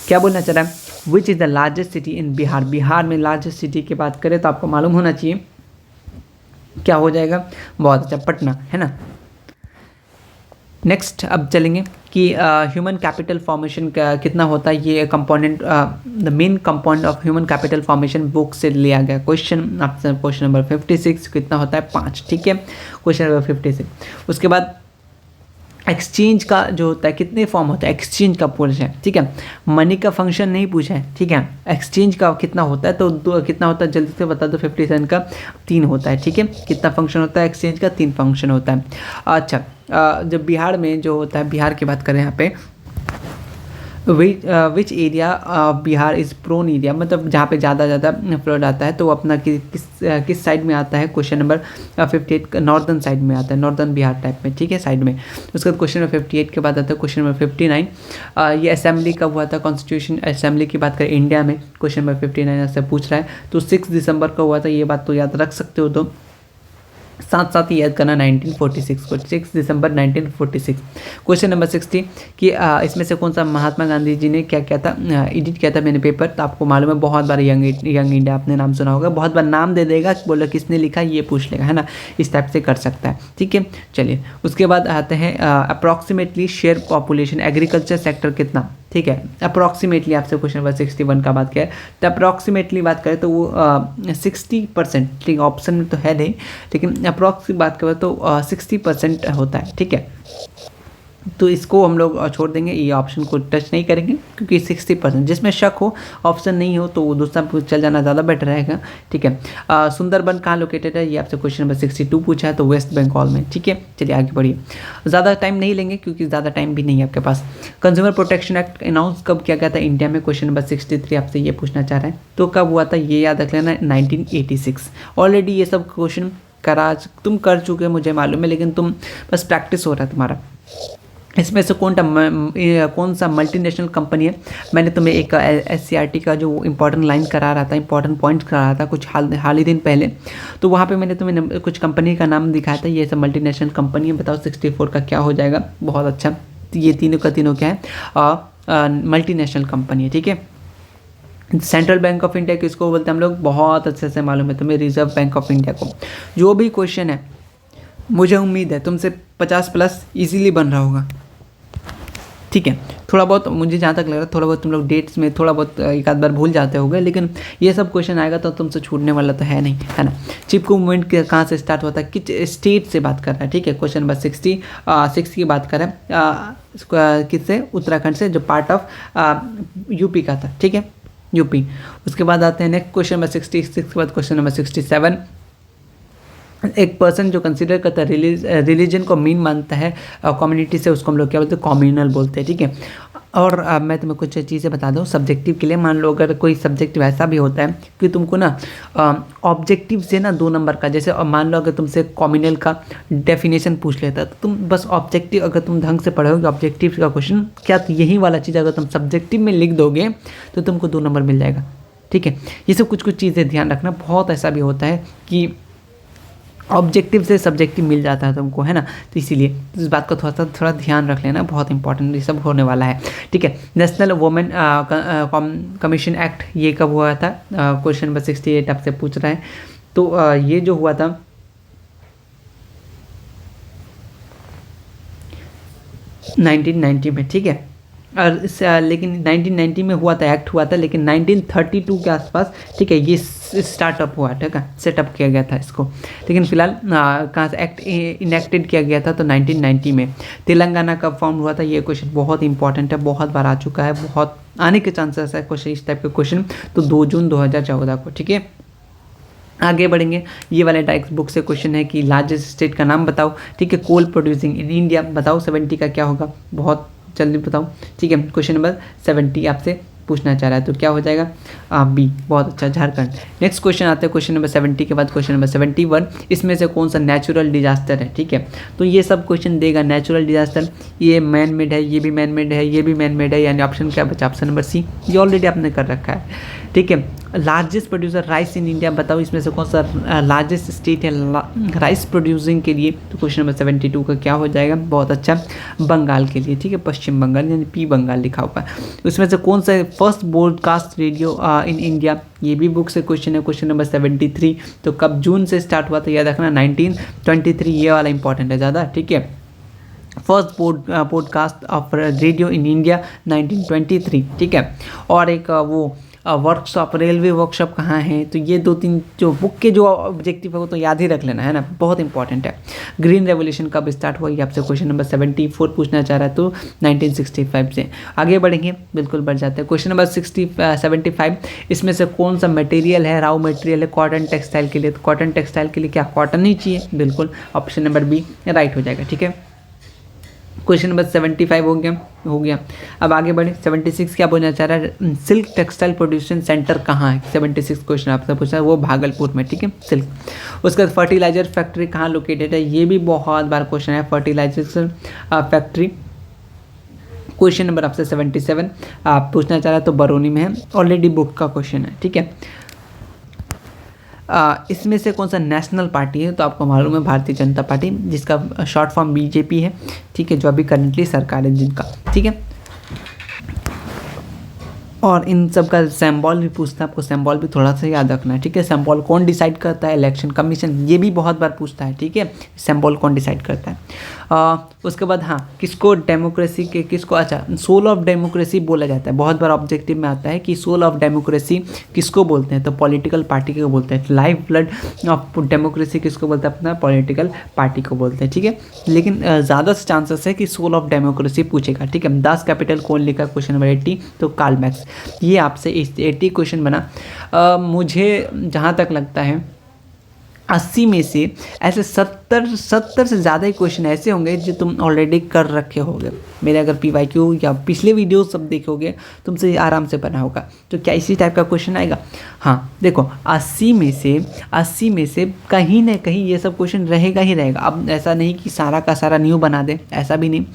क्या बोलना चाह रहा है, which is the largest city in Bihar. Bihar में लार्जेस्ट सिटी की बात करें तो आपको मालूम होना चाहिए क्या हो जाएगा, बहुत अच्छा, पटना, है ना। नेक्स्ट अब चलेंगे कि ह्यूमन कैपिटल फॉर्मेशन का कितना होता है, ये component, the main component of human capital formation book से लिया गया क्वेश्चन। आपसे क्वेश्चन नंबर 56 कितना होता है, 5, ठीक है। क्वेश्चन नंबर 56 उसके बाद एक्सचेंज का जो होता है कितने फॉर्म होता है, एक्सचेंज का पूछा है, ठीक है। मनी का फंक्शन नहीं पूछा है, ठीक है। एक्सचेंज का कितना होता है, तो कितना होता है जल्दी से बता दो, 57 का 3 होता है, ठीक है। कितना फंक्शन होता है एक्सचेंज का, 3 फंक्शन होता है। अच्छा जब बिहार में जो होता है, बिहार की बात करें यहाँ पे, which area Bihar is prone area, मतलब जहाँ पे ज़्यादा फ्लड आता है तो अपना किस साइड में आता है, क्वेश्चन नंबर 58 नॉर्दर्न साइड में आता है, नॉर्दर्न बिहार टाइप में, ठीक है, साइड में। उसके बाद क्वेश्चन नंबर 58 के बाद आता है क्वेश्चन नंबर 59, ये असेंबली कब हुआ था, कॉन्स्टिट्यूशन असेंबली की बात करें इंडिया में, क्वेश्चन नंबर 59 से पूछ रहा है, तो 6 दिसंबर को हुआ था, ये बात तो याद रख सकते हो। तो साथ ही याद करना 1946 को, 6 दिसंबर 1946। क्वेश्चन नंबर 60 कि इसमें से कौन सा महात्मा गांधी जी ने क्या किया था, एडिट किया था मैंने पेपर, तो आपको मालूम है बहुत बार यंग इंडिया आपने नाम सुना होगा, बहुत बार नाम दे देगा, बोलो किसने लिखा ये पूछ लेगा, है ना, इस टाइप से कर सकता है, ठीक है। चलिए उसके बाद आते हैं approximately share population agriculture sector कितना, ठीक है। अप्रॉक्सीमेटली आपसे क्वेश्चन नंबर 61 का बात किया है, तो अप्रॉक्सीमेटली बात करें तो वो 60%, ठीक, ऑप्शन में तो है नहीं, लेकिन अप्रॉक्स की बात करें तो 60% होता है, ठीक है। तो इसको हम लोग छोड़ देंगे, ये ऑप्शन को टच नहीं करेंगे क्योंकि 60%, जिसमें शक हो ऑप्शन नहीं हो तो वो दूसरा चल जाना ज़्यादा बेटर रहेगा। ठीक है, सुंदरबन कहाँ लोकेटेड है, ये आपसे क्वेश्चन नंबर 62 पूछा है, तो वेस्ट बंगाल में। ठीक है, चलिए आगे बढ़िए, ज़्यादा टाइम नहीं लेंगे क्योंकि ज़्यादा टाइम भी नहीं है आपके पास। कंज्यूमर प्रोटेक्शन एक्ट अनाउंस कब किया गया था इंडिया में, क्वेश्चन नंबर 63 आपसे ये पूछना चाह रहे हैं, तो कब हुआ था ये याद रख लेना, 1986। ऑलरेडी ये सब क्वेश्चन तुम कर चुके हो मुझे मालूम है, लेकिन तुम बस प्रैक्टिस हो रहा है तुम्हारा। इसमें से कौन सा मल्टीनेशनल कंपनी है, मैंने तुम्हें एक SCRT का जो इंपॉर्टेंट लाइन करा रहा था, इंपॉर्टेंट पॉइंट करा रहा था कुछ हाल ही दिन पहले, तो वहाँ पे मैंने तुम्हें कुछ कंपनी का नाम दिखाया था, ये सब मल्टीनेशनल कंपनी है, बताओ 64 का क्या हो जाएगा। बहुत अच्छा, ये तीनों का तीनों क्या है, मल्टीनेशनल कंपनी है। ठीक है, सेंट्रल बैंक ऑफ इंडिया किसको बोलते हैं हम लोग, बहुत अच्छे से मालूम है तुम्हें, रिजर्व बैंक ऑफ इंडिया को। जो भी क्वेश्चन है मुझे उम्मीद है तुमसे 50+ इजीली बन रहा होगा। ठीक है, थोड़ा बहुत मुझे जहाँ तक लग रहा है, थोड़ा बहुत तुम लोग डेट्स में थोड़ा बहुत एक आध बार भूल जाते होगे, लेकिन ये सब क्वेश्चन आएगा तो तुमसे छूटने वाला तो है नहीं, है ना। चिपको मूवमेंट कहाँ से स्टार्ट होता है, किस स्टेट से बात कर रहा है। ठीक है, क्वेश्चन नंबर 66 की बात कर रहे हैं, किससे, उत्तराखंड से, जो पार्ट ऑफ यूपी का था। ठीक है, यूपी। उसके बाद आते हैं नेक्स्ट क्वेश्चन नंबर 66 के बाद क्वेश्चन नंबर 67, एक पर्सन जो कंसिडर करता है रिलीजन को मीन मानता है कम्युनिटी से, उसको हम लोग क्या बोलते हैं, कम्युनल बोलते हैं। ठीक है, और मैं तुम्हें कुछ चीज़ें बता दूँ सब्जेक्टिव के लिए। मान लो अगर कोई सब्जेक्टिव ऐसा भी होता है कि तुमको ना ऑब्जेक्टिव से ना 2 नंबर का, जैसे मान लो अगर तुमसे कम्युनल का डेफिनेशन पूछ लेता है, तो तुम बस ऑब्जेक्टिव, अगर तुम ढंग से पढ़ोगे ऑब्जेक्टिव का क्वेश्चन, क्या यही वाला चीज़ अगर तुम सब्जेक्टिव में लिख दोगे तो तुमको 2 नंबर मिल जाएगा। ठीक है, ये सब कुछ चीज़ें ध्यान रखना। बहुत ऐसा भी होता है कि ऑब्जेक्टिव से सब्जेक्टिव मिल जाता है तुमको, है ना, तो इसीलिए इस बात को थोड़ा ध्यान रख लेना, बहुत इंपॉर्टेंट ये सब होने वाला है। ठीक है, नेशनल वुमेन कमीशन एक्ट ये कब हुआ था, क्वेश्चन नंबर 68 आपसे पूछ रहा है, तो ये जो हुआ था 1990 में। ठीक है, और लेकिन 1990 में हुआ था, एक्ट हुआ था, लेकिन 1932 के आसपास, ठीक है, ये स्टार्टअप हुआ, ठीक है, सेटअप किया गया था इसको। लेकिन फिलहाल कहाँ से एक्ट इनेक्टेड किया गया था, तो 1990 में। तेलंगाना कब फाउंड हुआ था, ये क्वेश्चन बहुत इंपॉर्टेंट है, बहुत बार आ चुका है, बहुत आने के चांसेस है क्वेश्चन, इस टाइप के क्वेश्चन, तो 2 जून 2014 को। ठीक है, आगे बढ़ेंगे। ये वाले टेक्स्ट बुक से क्वेश्चन है कि लार्जेस्ट स्टेट का नाम बताओ। ठीक है, कोल प्रोड्यूसिंग इन इंडिया बताओ, 70 का क्या होगा, बहुत जल्दी बताओ। ठीक है, क्वेश्चन नंबर 70 आपसे पूछना चाह रहा है, तो क्या हो जाएगा, बी। बहुत अच्छा, झारखंड। नेक्स्ट क्वेश्चन आते हैं क्वेश्चन नंबर 70 के बाद क्वेश्चन नंबर 71, इसमें से कौन सा नेचुरल डिजास्टर है। ठीक है, तो ये सब क्वेश्चन देगा नेचुरल डिजास्टर, ये मैन मेड है, ये भी मैन मेड है, ये भी मैन मेड है, यानी ऑप्शन क्या बचा, ऑप्शन नंबर सी, ये ऑलरेडी आपने कर रखा है। ठीक है, largest producer rice in India बताओ, इसमें से कौन सा लार्जेस्ट स्टेट है राइस प्रोड्यूसिंग के लिए, तो क्वेश्चन नंबर 72 का क्या हो जाएगा, बहुत अच्छा, बंगाल के लिए। ठीक है, पश्चिम बंगाल, यानी पी बंगाल लिखा हुआ है। उसमें से कौन सा फर्स्ट ब्रॉडकास्ट रेडियो इन इंडिया, ये भी बुक से क्वेश्चन है, क्वेश्चन नंबर 73, तो कब जून से स्टार्ट हुआ था, याद रखना 1923, ये वाला इंपॉर्टेंट है ज़्यादा। ठीक है, first podcast of radio in India 1923। ठीक है, और एक वो वर्कशॉप, रेलवे वर्कशॉप कहाँ है, तो ये 2-3 जो बुक के जो ऑब्जेक्टिव है वो तो याद ही रख लेना, है ना, बहुत इंपॉर्टेंट है। ग्रीन रेवोल्यूशन कब स्टार्ट हुआ, ये आपसे क्वेश्चन नंबर 74 पूछना चाह रहा है, तो 1965 से। आगे बढ़ेंगे, बिल्कुल बढ़ जाते हैं। क्वेश्चन नंबर 75, इसमें से कौन सा मटेरियल है, राउ मटेरियल है कॉटन टेक्सटाइल के लिए, तो कॉटन टेक्सटाइल के लिए क्या कॉटन ही चाहिए, बिल्कुल ऑप्शन नंबर बी राइट हो जाएगा। ठीक है, क्वेश्चन नंबर 75 हो गया। अब आगे बढ़े, 76 क्या बोलना चाह रहा है, सिल्क टेक्सटाइल प्रोड्यूसन सेंटर कहाँ है, 76 क्वेश्चन आपसे पूछा है, वो भागलपुर में। ठीक है, सिल्क। उसके बाद फर्टिलाइजर फैक्ट्री कहाँ लोकेटेड है, ये भी बहुत बार क्वेश्चन है, फर्टिलाइजर फैक्ट्री, क्वेश्चन नंबर आपसे 77 आप पूछना चाह रहा है, तो बरौनी में है, ऑलरेडी बुक का क्वेश्चन है। ठीक है, इसमें से कौन सा नेशनल पार्टी है, तो आपको मालूम है भारतीय जनता पार्टी, जिसका शॉर्ट फॉर्म बीजेपी है। ठीक है, जो अभी करंटली सरकार है जिनका। ठीक है, और इन सब का सिंबल भी पूछता है, आपको सिंबल भी थोड़ा सा याद रखना है। ठीक है, सिंबल कौन डिसाइड करता है, इलेक्शन कमीशन, ये भी बहुत बार पूछता है। ठीक है, सिंबल कौन डिसाइड करता है। उसके बाद हाँ, किसको डेमोक्रेसी के किसको, अच्छा सोल ऑफ डेमोक्रेसी बोला जाता है, बहुत बार ऑब्जेक्टिव में आता है कि सोल ऑफ डेमोक्रेसी किसको बोलते हैं, तो पॉलिटिकल पार्टी को बोलते हैं। लाइफ ब्लड ऑफ डेमोक्रेसी किसको बोलते हैं, अपना पॉलिटिकल पार्टी को बोलते हैं, ठीक है। लेकिन ज़्यादा चांसेस है कि सोल ऑफ डेमोक्रेसी पूछेगा, ठीक है। दास कैपिटल कौन लिखा, क्वेश्चन नंबर 80, तो कार्ल मैक्स। ये आपसे 80 क्वेश्चन बना। मुझे जहाँ तक लगता है 80 में से ऐसे 70 से ज़्यादा ही क्वेश्चन ऐसे होंगे जो तुम ऑलरेडी कर रखे होगे। मेरे अगर PYQ या पिछले वीडियो सब देखोगे तुमसे आराम से बना होगा। तो क्या इसी टाइप का क्वेश्चन आएगा? हाँ देखो, 80 में से कहीं ना कहीं ये सब क्वेश्चन रहेगा ही रहेगा। अब ऐसा नहीं कि सारा का सारा न्यू बना दे, ऐसा भी नहीं।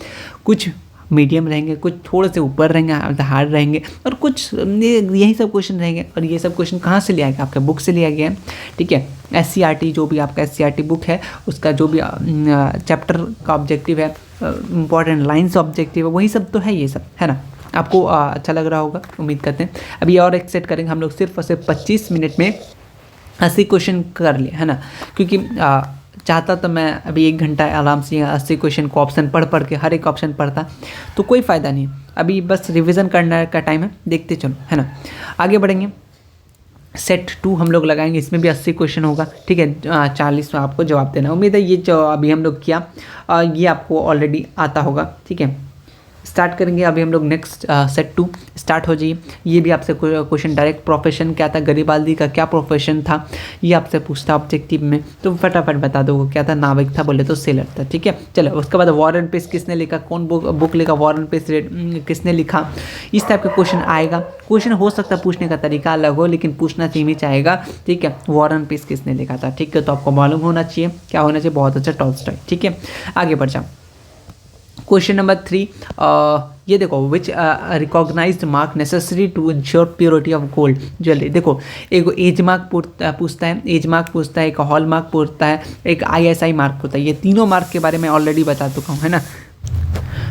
कुछ मीडियम रहेंगे, कुछ थोड़े से ऊपर रहेंगे, हार्ड रहेंगे, और कुछ यही सब क्वेश्चन रहेंगे। और ये सब क्वेश्चन कहाँ से लिया गया? आपके बुक से लिया गया है, ठीक है। SCRT जो भी आपका SCRT बुक है, उसका जो भी चैप्टर का ऑब्जेक्टिव है, इंपॉर्टेंट लाइन्स ऑब्जेक्टिव है, वही सब तो है, ये सब है ना। आपको अच्छा लग रहा होगा, उम्मीद करते हैं। अभी और एक सेट करेंगे हम लोग, सिर्फ और सिर्फ 25 मिनट में 80 क्वेश्चन कर लिए, है ना। क्योंकि चाहता तो मैं अभी 1 घंटा आराम से 80 क्वेश्चन को ऑप्शन पढ़ के हर एक ऑप्शन पढ़ता, तो कोई फ़ायदा नहीं है। अभी बस रिवीजन करने का टाइम है, देखते चलो, है ना। आगे बढ़ेंगे, सेट 2 हम लोग लगाएंगे, इसमें भी 80 क्वेश्चन होगा, ठीक है। 40 में आपको जवाब देना। उम्मीद है ये जो अभी हम लोग किया ये आपको ऑलरेडी आता होगा, ठीक है। स्टार्ट करेंगे अभी हम लोग नेक्स्ट सेट 2 स्टार्ट हो जाइए। ये भी आपसे क्वेश्चन डायरेक्ट प्रोफेशन क्या था, गरिबाल्दी का क्या प्रोफेशन था, ये आपसे पूछता ऑब्जेक्टिव में, तो फटाफट बता दो क्या था। नाविक था, बोले तो सेलर था, ठीक है। चलो उसके बाद वॉर एंड पीस किसने लिखा, कौन बुक लिखा, वॉर एंड पीस किसने लिखा, इस टाइप का क्वेश्चन आएगा। क्वेश्चन हो सकता है पूछने का तरीका अलग हो, लेकिन पूछना सीमित चाहेगा, ठीक है। वॉर एंड पीस किसने लिखा था, ठीक है। तो आपको मालूम होना चाहिए, क्या होना चाहिए, बहुत अच्छा टॉल्स्टॉय, ठीक है। आगे बढ़ जाओ, क्वेश्चन नंबर 3, ये देखो, which recognised mark necessary to ensure purity of gold jewellery. देखो, एक एज मार्क पूछता है, एज मार्क पूछता है, एक हॉल मार्क पूछता है, एक ISI मार्क पूछता है। ये तीनों मार्क के बारे में ऑलरेडी बता चुका हूँ, है ना।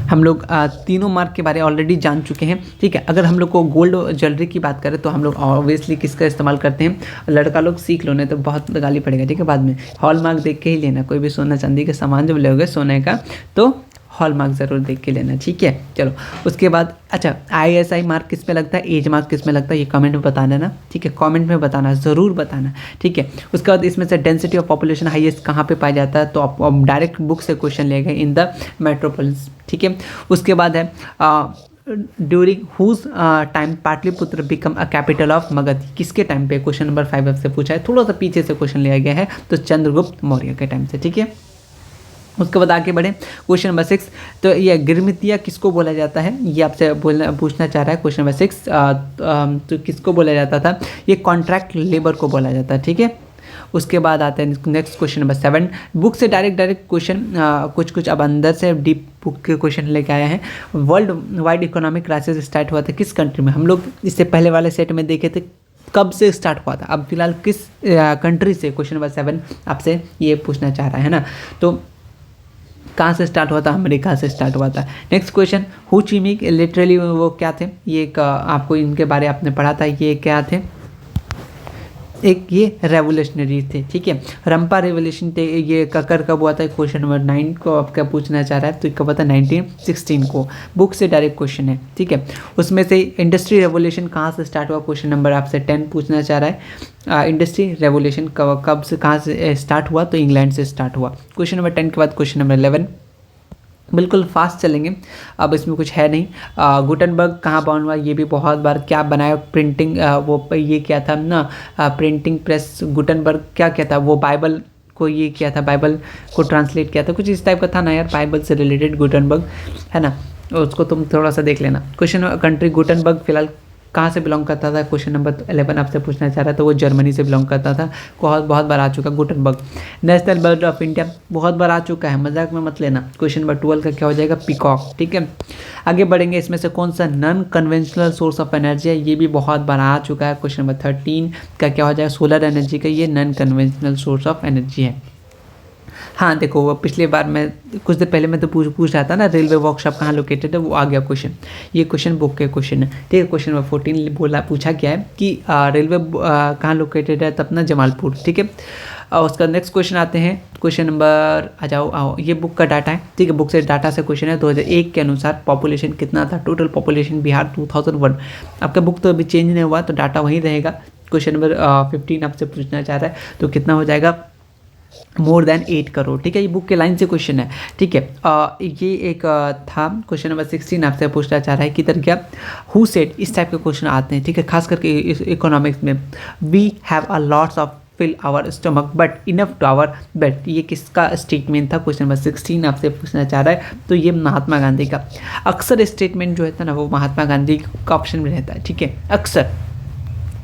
हम लोग तीनों मार्क के बारे में ऑलरेडी जान चुके हैं, ठीक है। अगर हम लोग को गोल्ड ज्वेलरी की बात करें तो हम लोग ऑब्वियसली किसका इस्तेमाल करते हैं, लड़का लोग सीख लो, नहीं तो बहुत गाली पड़ेगा, ठीक है। बाद में हॉल मार्क देख के ही लेना, कोई भी सोना चांदी का सामान जब लोगे सोने का तो हॉल मार्क ज़रूर देख के लेना, ठीक है। चलो उसके बाद, अच्छा ISI मार्क किस में लगता है, एज मार्क किस में लगता है, ये कमेंट में बताना ना, ठीक है। कमेंट में बताना, ज़रूर बताना, ठीक है। उसके बाद इसमें से डेंसिटी ऑफ पॉपुलेशन हाईएस्ट कहाँ पे पाया जाता है, तो आप डायरेक्ट बुक से क्वेश्चन ले गए, इन द मेट्रोपोलिस, ठीक है। उसके बाद है during whose time Pataliputra become a capital of Magadh, किसके टाइम पे, क्वेश्चन नंबर 5 से पूछा है, थोड़ा सा पीछे से क्वेश्चन लिया गया है, तो चंद्रगुप्त मौर्य के टाइम से, ठीक है। उसके बाद आगे बढ़े, क्वेश्चन नंबर 6, तो ये गिरमितिया किसको बोला जाता है, ये आपसे पूछना चाह रहा है। क्वेश्चन नंबर 6 तो किसको बोला जाता था, ये कॉन्ट्रैक्ट लेबर को बोला जाता है, ठीक है। उसके बाद आते हैं नेक्स्ट क्वेश्चन नंबर 7, बुक से डायरेक्ट क्वेश्चन, कुछ अब अंदर से डीप बुक के क्वेश्चन लेके आया है। World wide economic crisis start हुआ था किस कंट्री में, हम लोग इससे पहले वाले सेट में देखे थे कब से स्टार्ट हुआ था, अब फिलहाल किस कंट्री से, क्वेश्चन नंबर 7 आपसे ये पूछना चाह रहा है ना। तो कहाँ से स्टार्ट हुआ था, अमेरिका से स्टार्ट हुआ था। नेक्स्ट क्वेश्चन, हो ची मिन्ह लिटरली वो क्या थे, ये एक आपको इनके बारे आपने पढ़ा था, ये क्या थे, एक ये रेवोल्यूशनरी थे, ठीक है। रंपा रेवोल्यूशन थे, ये ककर कब हुआ था, क्वेश्चन नंबर 9 को आपका पूछना चाह रहा है, तो कब हुआ था, 1916 को, बुक से डायरेक्ट क्वेश्चन है, ठीक है। उसमें से इंडस्ट्री रेवोल्यूशन कहाँ से स्टार्ट हुआ, क्वेश्चन नंबर आपसे 10 पूछना चाह रहा है। इंडस्ट्री रेवोल्यूशन कब से कहाँ से स्टार्ट हुआ, तो इंग्लैंड से स्टार्ट हुआ। क्वेश्चन नंबर 10 के बाद क्वेश्चन नंबर 11, बिल्कुल फास्ट चलेंगे, अब इसमें कुछ है नहीं। गुटनबर्ग कहाँ बॉर्न हुआ, ये भी बहुत बार, क्या बनाया प्रिंटिंग, वो ये क्या था ना, प्रिंटिंग प्रेस, गुटनबर्ग क्या था, वो बाइबल को ये किया था, बाइबल को ट्रांसलेट किया था, कुछ इस टाइप का था ना यार, बाइबल से रिलेटेड गुटनबर्ग, है ना। उसको तुम थोड़ा सा देख लेना। क्वेश्चन कंट्री, गुटनबर्ग फिलहाल कहाँ से बिलोंग करता था, क्वेश्चन नंबर 11 आपसे पूछना चाह रहा था, वो जर्मनी से बिलोंग करता था, बहुत बार आ चुका Gutenberg. National bird of India बहुत बार आ चुका है, मजाक में मत लेना। क्वेश्चन नंबर 12 का क्या हो जाएगा, पीकॉक, ठीक है। आगे बढ़ेंगे, इसमें से कौन सा non conventional source of energy है, ये भी बहुत बार आ चुका है। क्वेश्चन नंबर 13 का क्या हो जाएगा, सोलर एनर्जी का, ये non conventional source of energy है। हाँ देखो, वो पिछले बार मैं कुछ देर पहले मैं तो पूछ रहा था ना, रेलवे वर्कशॉप कहाँ लोकेटेड है, वो आ गया क्वेश्चन। ये क्वेश्चन बुक के क्वेश्चन है, ठीक है। क्वेश्चन नंबर 14 बोला पूछा गया है कि रेलवे कहाँ लोकेटेड है, तब ना जमालपुर, ठीक है। और उसका नेक्स्ट क्वेश्चन आते हैं, क्वेश्चन नंबर आ जाओ आओ, ये बुक का डाटा है, ठीक है। बुक से डाटा से क्वेश्चन है। 2001 के अनुसार पॉपुलेशन कितना था, टोटल पॉपुलेशन बिहार 2001। आपका बुक तो अभी चेंज नहीं हुआ, तो डाटा वहीं रहेगा। क्वेश्चन नंबर 15 आपसे पूछना चाह रहा है, तो कितना हो जाएगा, मोर देन 8 करोड़, ठीक है। ये बुक के लाइन से क्वेश्चन है, ठीक है। ये एक था क्वेश्चन नंबर 16 आपसे पूछना चाह रहा है किधर गया, हु सेड, इस टाइप के क्वेश्चन आते हैं, ठीक है। खास करके इकोनॉमिक्स में, we have a lots of fill our stomach but enough to our bed, ये किसका स्टेटमेंट था, क्वेश्चन नंबर 16 आपसे पूछना चाह रहा है। तो ये महात्मा गांधी का। अक्सर स्टेटमेंट जो रहता है ना, वो महात्मा गांधी का ऑप्शन में रहता है, ठीक है। अक्सर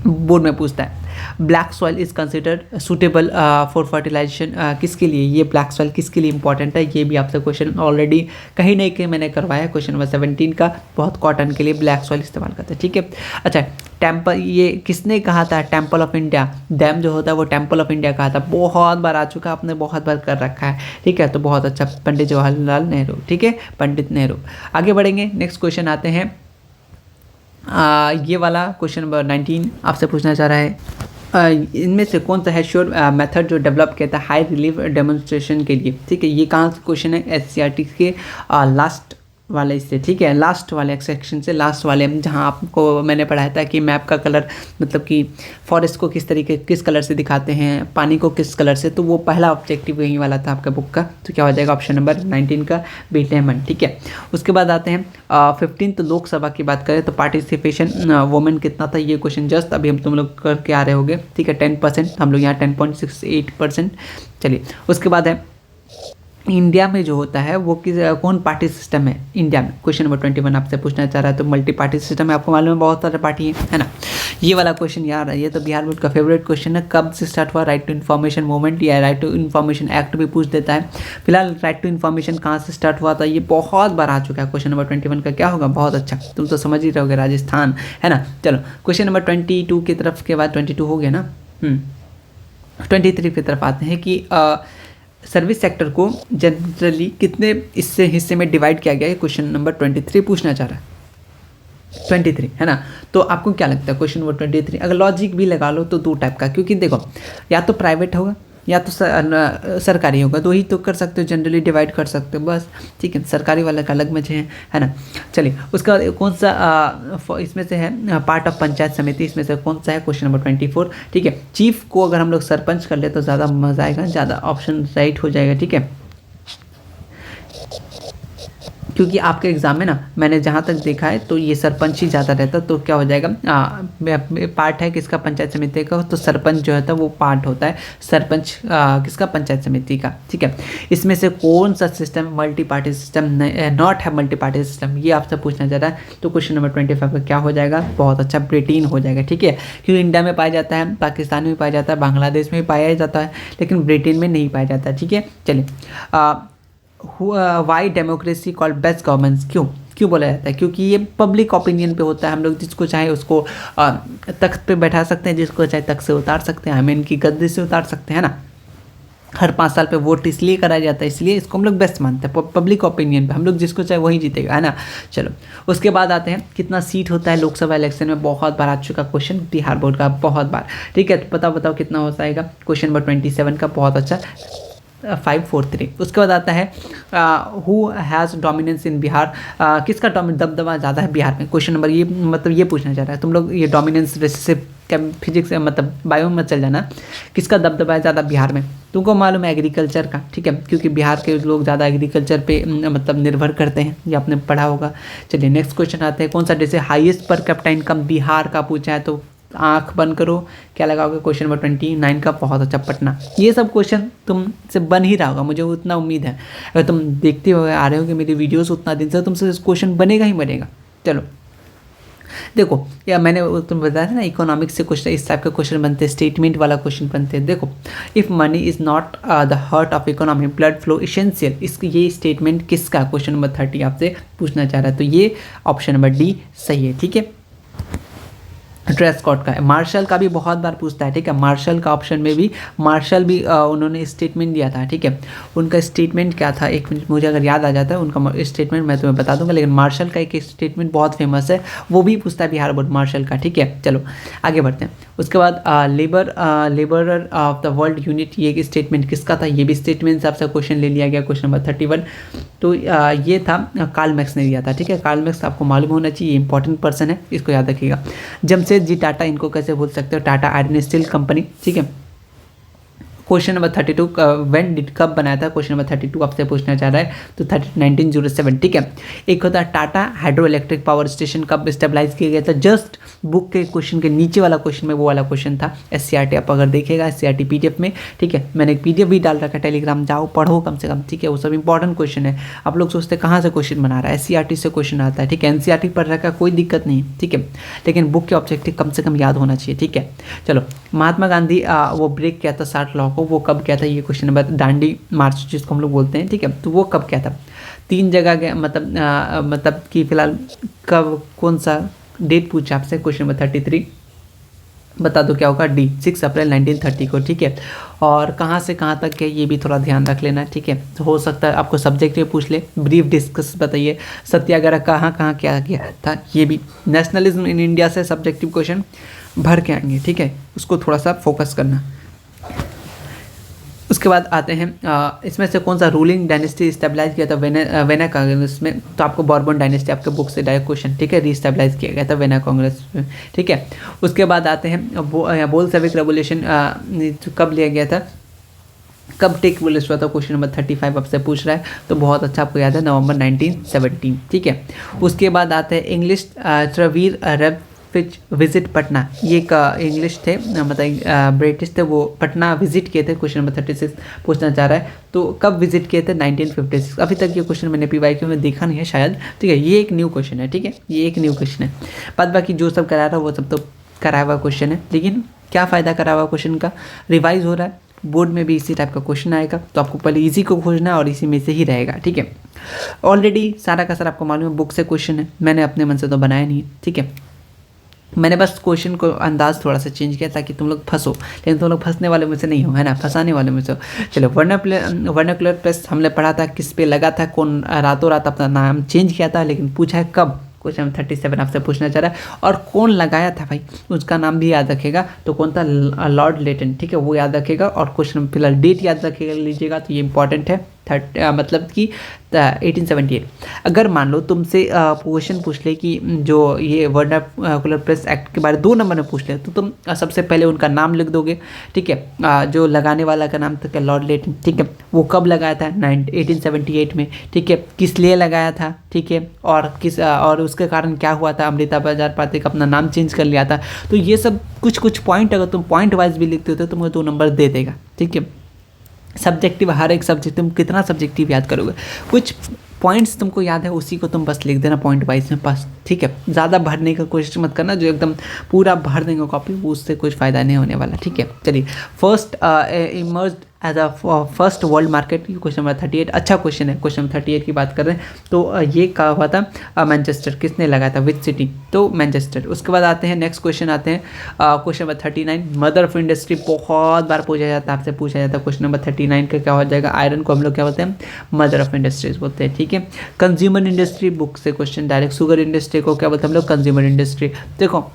बोर्ड में पूछता है। Black soil is considered suitable for fertilization, किसके लिए, ये ब्लैक सॉइल किसके लिए इंपॉर्टेंट है, ये भी आपसे क्वेश्चन ऑलरेडी कहीं नहीं कहीं मैंने करवाया है। क्वेश्चन नंबर 17 का, बहुत कॉटन के लिए ब्लैक सॉइल इस्तेमाल करते हैं, ठीक है। अच्छा, टेम्पल, ये किसने कहा था, टेम्पल ऑफ इंडिया, डैम जो होता है वो टेम्पल ऑफ इंडिया कहा था, बहुत बार आ चुका, आपने बहुत बार कर रखा है, ठीक है। तो बहुत अच्छा, पंडित जवाहरलाल नेहरू, ठीक है, पंडित नेहरू। आगे बढ़ेंगे, नेक्स्ट क्वेश्चन आते हैं। ये वाला क्वेश्चन नंबर 19 आपसे पूछना चाह रहा है, इनमें से कौन सा है श्योर मेथड जो डेवलप किया था हाई रिलीफ डेमोन्स्ट्रेशन के लिए, ठीक है। ये कहाँ से क्वेश्चन है, एससीईआरटी के लास्ट वाले इससे, ठीक है, लास्ट वाले सेक्शन से, लास्ट वाले जहाँ आपको मैंने पढ़ाया था कि मैप का कलर, मतलब कि फॉरेस्ट को किस तरीके किस कलर से दिखाते हैं, पानी को किस कलर से, तो वो पहला ऑब्जेक्टिव यही वाला था आपका बुक का। तो क्या हो जाएगा, ऑप्शन नंबर 19 का बी लेमन, ठीक है। उसके बाद आते हैं 15th लोकसभा की बात करें तो पार्टिसिपेशन वुमेन कितना था, ये क्वेश्चन जस्ट अभी हम तुम लोग करके आ रहे होंगे, ठीक है। 10%, हम लोग यहाँ 10.68%। चलिए, उसके बाद है इंडिया में जो होता है वो कौन पार्टी सिस्टम है इंडिया में, क्वेश्चन नंबर 21 आपसे पूछना चाह रहा है। तो मल्टी पार्टी सिस्टम है, आपको मालूम है बहुत सारे पार्टी है ना। ये वाला क्वेश्चन यार, ये तो बिहार बोर्ड का फेवरेट क्वेश्चन है। कब से स्टार्ट हुआ राइट टू इन्फॉर्मेशन मूवमेंट, या राइट टू इन्फॉर्मेशन एक्ट भी पूछ देता है। फिलहाल राइट टू इन्फॉर्मेशन कहाँ से स्टार्ट हुआ था, ये बहुत बार आ चुका है। क्वेश्चन नंबर 21 का क्या होगा, बहुत अच्छा, तुम तो समझ ही रहोगे, राजस्थान, है ना। चलो, क्वेश्चन नंबर 22 की तरफ के बाद 22 हो गया ना, 23 की तरफ आते हैं कि सर्विस सेक्टर को जनरली कितने इससे हिस्से में डिवाइड किया गया है, क्वेश्चन नंबर 23 पूछना चाह रहा है। 23 है ना। तो आपको क्या लगता है क्वेश्चन नंबर 23, अगर लॉजिक भी लगा लो तो दो टाइप का, क्योंकि देखो या तो प्राइवेट होगा या तो सरकारी होगा, दो ही तो कर सकते हो, जनरली डिवाइड कर सकते हो बस, ठीक है। सरकारी वाला का अलग मजे है ना। चलिए, उसका कौन सा इसमें से है पार्ट ऑफ पंचायत समिति, इसमें से कौन सा है, क्वेश्चन नंबर 24, ठीक है। चीफ को अगर हम लोग सरपंच कर ले तो ज़्यादा मजा आएगा, ज़्यादा ऑप्शन राइट हो जाएगा, ठीक है। क्योंकि आपके एग्जाम में ना मैंने जहाँ तक देखा है तो ये सरपंच ही ज़्यादा रहता, तो क्या हो जाएगा, पार्ट है किसका, पंचायत समिति का, तो सरपंच जो है वो पार्ट होता है सरपंच किसका, पंचायत समिति का, ठीक है। इसमें से कौन सा system multi party system, not है मल्टी पार्टी सिस्टम, ये आपसे पूछना चाह रहा है। तो क्वेश्चन नंबर 25 का क्या हो जाएगा, बहुत अच्छा, ब्रिटेन हो जाएगा, ठीक है। क्योंकि इंडिया में पाया जाता है, पाकिस्तान में पाया जाता है, बांग्लादेश में भी पाया जाता है, लेकिन ब्रिटेन में नहीं पाया जाता, ठीक है। चलिए, Y democracy called best governance, क्यों बोला जाता है, क्योंकि ये पब्लिक ओपिनियन पे होता है। हम लोग जिसको चाहे उसको तख्त पे बैठा सकते हैं, जिसको चाहे तख्त से उतार सकते हैं, हमें इनकी गद्दी से उतार सकते हैं ना। हर 5 साल पे वोट इसलिए कराया जाता है, इसलिए इसको हम लोग बेस्ट मानते हैं, पब्लिक ओपिनियन पे हम लोग जिसको चाहे वही जीतेगा, है ना। चलो, उसके बाद आते हैं कितना सीट होता है लोकसभा इलेक्शन में, बहुत बार आ चुका क्वेश्चन बिहार बोर्ड का, बहुत बार, ठीक है। तो बताओ कितना हो जाएगा, क्वेश्चन नंबर 27 का, बहुत अच्छा, 543। उसके बाद आता है हु हैज़ डोमिनेंस इन बिहार, किसका दबदबा ज़्यादा है बिहार में, क्वेश्चन नंबर ये मतलब ये पूछना चाह रहा है। तुम लोग ये डोमिनेंस से फिजिक्स मतलब बायो में चल जाना, किसका दबदबा है ज़्यादा बिहार में, तुमको मालूम है एग्रीकल्चर का, ठीक है, क्योंकि बिहार के लोग ज़्यादा एग्रीकल्चर पे मतलब निर्भर करते हैं, ये आपने पढ़ा होगा। चलिए, नेक्स्ट क्वेश्चन आते हैं, कौन सा जैसे highest per capita income Bihar का पूछा है, तो आंख बंद करो, क्या लगाओगे, क्वेश्चन नंबर 29 का, बहुत अच्छा, पटना। ये सब क्वेश्चन तुमसे बन ही रहा होगा, मुझे उतना उम्मीद है, अगर तुम देखते हो आ रहे हो कि मेरी वीडियोस उतना दिन से, तुमसे क्वेश्चन बनेगा ही बनेगा। चलो देखो, या मैंने तुम बताया था ना इकोनॉमिक्स से क्वेश्चन इस टाइप के क्वेश्चन बनते हैं, स्टेटमेंट वाला क्वेश्चन बनते हैं। देखो, if money is not the heart of economy blood flow essential, इसकी ये स्टेटमेंट किसका, क्वेश्चन नंबर 30 आपसे पूछना चाह रहा है। तो ये ऑप्शन नंबर डी सही है, ठीक है। ड्रेस कोड का है। मार्शल का भी बहुत बार पूछता है, ठीक है। मार्शल का ऑप्शन में भी मार्शल भी उन्होंने स्टेटमेंट दिया था, ठीक है। उनका स्टेटमेंट क्या था, एक मिनट, मुझे अगर याद आ जाता है उनका स्टेटमेंट मैं तुम्हें बता दूंगा, लेकिन मार्शल का एक स्टेटमेंट बहुत फेमस है, वो भी पूछता है बिहार बोर्ड मार्शल का, ठीक है। चलो आगे बढ़ते हैं। उसके बाद labourer of the world unit, ये स्टेटमेंट किसका था, ये भी स्टेटमेंट से आपसे क्वेश्चन ले लिया गया, क्वेश्चन नंबर 31। तो ये था कार्ल मैक्स ने दिया था, ठीक है। कार्ल मैक्स आपको मालूम होना चाहिए, ये इंपॉर्टेंट पर्सन है, इसको याद रखिएगा। जमशेद जी टाटा, इनको कैसे भूल सकते हो, टाटा आयरन स्टील कंपनी, ठीक है। क्वेश्चन नंबर 32, व्हेन डिड, कब बनाया था, क्वेश्चन नंबर 32 आपसे पूछना चाह रहा है, तो 1907, ठीक है। एक होता है Tata hydro electric power station कब स्टेबलाइज किया गया था, जस्ट बुक के क्वेश्चन के नीचे वाला क्वेश्चन में वो वाला क्वेश्चन था। SCRT आप अगर देखिएगा, SCRT PDF में, ठीक है, मैंने एक PDF भी डाल रखा है टेलीग्राम, जाओ पढ़ो कम से कम, ठीक है। वो सब इंपॉर्टेंट क्वेश्चन है। आप लोग सोचते कहाँ से क्वेश्चन बना रहा है, SCRT से क्वेश्चन आता है, ठीक है। NCERT पढ़ रखा, कोई दिक्कत नहीं, ठीक है, लेकिन बुक के ऑब्जेक्टिव कम से कम याद होना चाहिए, ठीक है। चलो, महात्मा गांधी वो ब्रेक किया था 60 लॉ को, वो कब किया था, ये क्वेश्चन नंबर, दांडी मार्च जिसको हम लोग बोलते हैं, ठीक है, तो वो कब किया था। 3 जगह गया, मतलब कि फिलहाल कब, कौन सा डेट पूछा आपसे, क्वेश्चन नंबर 33 बता दो क्या होगा, D 6 अप्रैल 1930 को, ठीक है। और कहाँ से कहाँ तक है ये भी थोड़ा ध्यान रख लेना, ठीक है। तो हो सकता है आपको सब्जेक्ट में पूछ ले, ब्रीफ डिस्कस बताइए, सत्याग्रह कहाँ कहाँ क्या किया था, ये भी नेशनलिज्म इन इंडिया से सब्जेक्टिव क्वेश्चन भर के आएंगे, ठीक है, उसको थोड़ा सा फोकस करना। उसके बाद आते हैं इसमें से कौन सा रूलिंग डायनेस्टी स्टेबलाइज किया था वेना कांग्रेस में, तो आपको बॉर्बन डायनेस्टी आपके बुक से डायरेक्ट क्वेश्चन, ठीक है, रीस्टेबलाइज किया गया था वेना कांग्रेस में, ठीक है। उसके बाद आते हैं बोल्शेविक रेवोल्यूशन कब लिया गया था, कब टेक प्लेस हुआ था, क्वेश्चन नंबर 35 आपसे पूछ रहा है, तो बहुत अच्छा आपको याद है, नवंबर 1917, ठीक है। उसके बाद आते हैं इंग्लिश ट्रवीर विजिट पटना, ये एक इंग्लिश थे, मतलब ब्रिटिश थे, वो पटना विजिट किए थे, क्वेश्चन नंबर 36 पूछना चाह रहा है, तो कब विजिट किए थे, 1956। अभी तक ये क्वेश्चन मैंने PYQ में देखा नहीं है शायद, ठीक है, ये एक न्यू क्वेश्चन है, ठीक है, ये एक न्यू क्वेश्चन है। बाद बाकी जो सब करा रहा है वो सब तो कराया हुआ क्वेश्चन है, लेकिन क्या फ़ायदा करा हुआ क्वेश्चन का, रिवाइज हो रहा है, बोर्ड में भी इसी टाइप का क्वेश्चन आएगा, तो आपको पहले इजी को खोजना है और इसी में से ही रहेगा, ठीक है। ऑलरेडी सारा का सारा आपको मालूम है बुक से क्वेश्चन है, मैंने अपने मन से तो बनाया नहीं है, ठीक है। मैंने बस क्वेश्चन को अंदाज थोड़ा सा चेंज किया ताकि तुम लोग फंसो, लेकिन तुम लोग फंसने वाले में से नहीं हो, है ना, फंसाने वाले में से हो। चलो, वर्नाकुलर प्रेस हमने पढ़ा था, किस पे लगा था, कौन रातों रात अपना नाम चेंज किया था, लेकिन पूछा है कब, क्वेश्चन 37 आपसे पूछना चाह रहा है, और कौन लगाया था भाई, उसका नाम भी याद रखेगा, तो कौन था, लॉर्ड लेटन, ठीक है, वो याद रखेगा, और क्वेश्चन फिलहाल डेट याद रखेगा लीजिएगा, तो ये इंपॉर्टेंट है, मतलब कि 1878। अगर मान लो तुमसे क्वेश्चन पूछ ले कि जो ये वर्नाकुलर प्रेस एक्ट के बारे 2 नंबर में पूछ ले, तो तुम सबसे पहले उनका नाम लिख दोगे, ठीक है। जो लगाने वाला का नाम था लॉर्ड लेटन, ठीक है, वो कब लगाया था, 1878 में, ठीक है, किस लिए लगाया था, ठीक है, और उसके कारण क्या हुआ था, अमृता बाजार पार्टी का अपना नाम चेंज कर लिया था। तो ये सब कुछ पॉइंट अगर तुम पॉइंट वाइज भी लिखते हो तो तुम्हें 2 नंबर दे देगा, ठीक है। सब्जेक्टिव, हर एक सब्जेक्ट तुम कितना सब्जेक्टिव याद करोगे, कुछ पॉइंट्स तुमको याद है उसी को तुम बस लिख देना पॉइंट वाइज में पास, ठीक है। ज़्यादा भरने का कोशिश मत करना, जो एकदम पूरा भर देंगे कॉपी उससे कुछ फ़ायदा नहीं होने वाला, ठीक है। चलिए, first emerge as a first world market, question number 38, अच्छा क्वेश्चन है, क्वेश्चन नंबर 38 की बात कर रहे हैं, तो ये क्या हुआ था, मैनचेस्टर, किसने लगाया था, विच सिटी, तो मैनचेस्टर। उसके बाद आते हैं नेक्स्ट क्वेश्चन, आते हैं question number 39, mother of industry, बहुत बार पूछा जाता है, आपसे पूछा जाता है, क्वेश्चन नंबर 39 का क्या हो जाएगा, आयरन को हम लोग क्या बोलते हैं, मदर ऑफ इंडस्ट्रीज बोलते हैं, ठीक है। कंज्यूमर इंडस्ट्री, बुक से क्वेश्चन डायरेक्ट, शुगर इंडस्ट्री को क्या बोलते हैं हम लोग, कंज्यूमर इंडस्ट्री। देखो,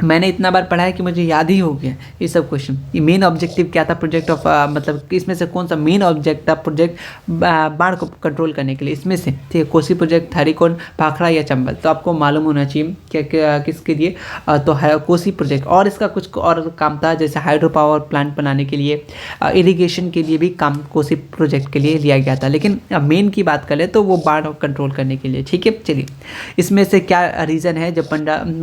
मैंने इतना बार पढ़ा है कि मुझे याद ही हो गया ये सब क्वेश्चन। ये मेन ऑब्जेक्टिव क्या था, प्रोजेक्ट ऑफ मतलब इसमें से कौन सा मेन ऑब्जेक्ट था, प्रोजेक्ट बाढ़ को कंट्रोल करने के लिए, इसमें से, ठीक है, कोसी प्रोजेक्ट, हरिकोन, भाखड़ा या चंबल, तो आपको मालूम होना चाहिए क्या किसके लिए, तो कोसी प्रोजेक्ट। और इसका कुछ और काम था, जैसे हाइड्रो पावर प्लांट बनाने के लिए, इरीगेशन के लिए भी काम कोसी प्रोजेक्ट के लिए लिया गया था, लेकिन मेन की बात करें तो वो बाढ़ कंट्रोल करने के लिए, ठीक है। चलिए, इसमें से क्या रीज़न है जब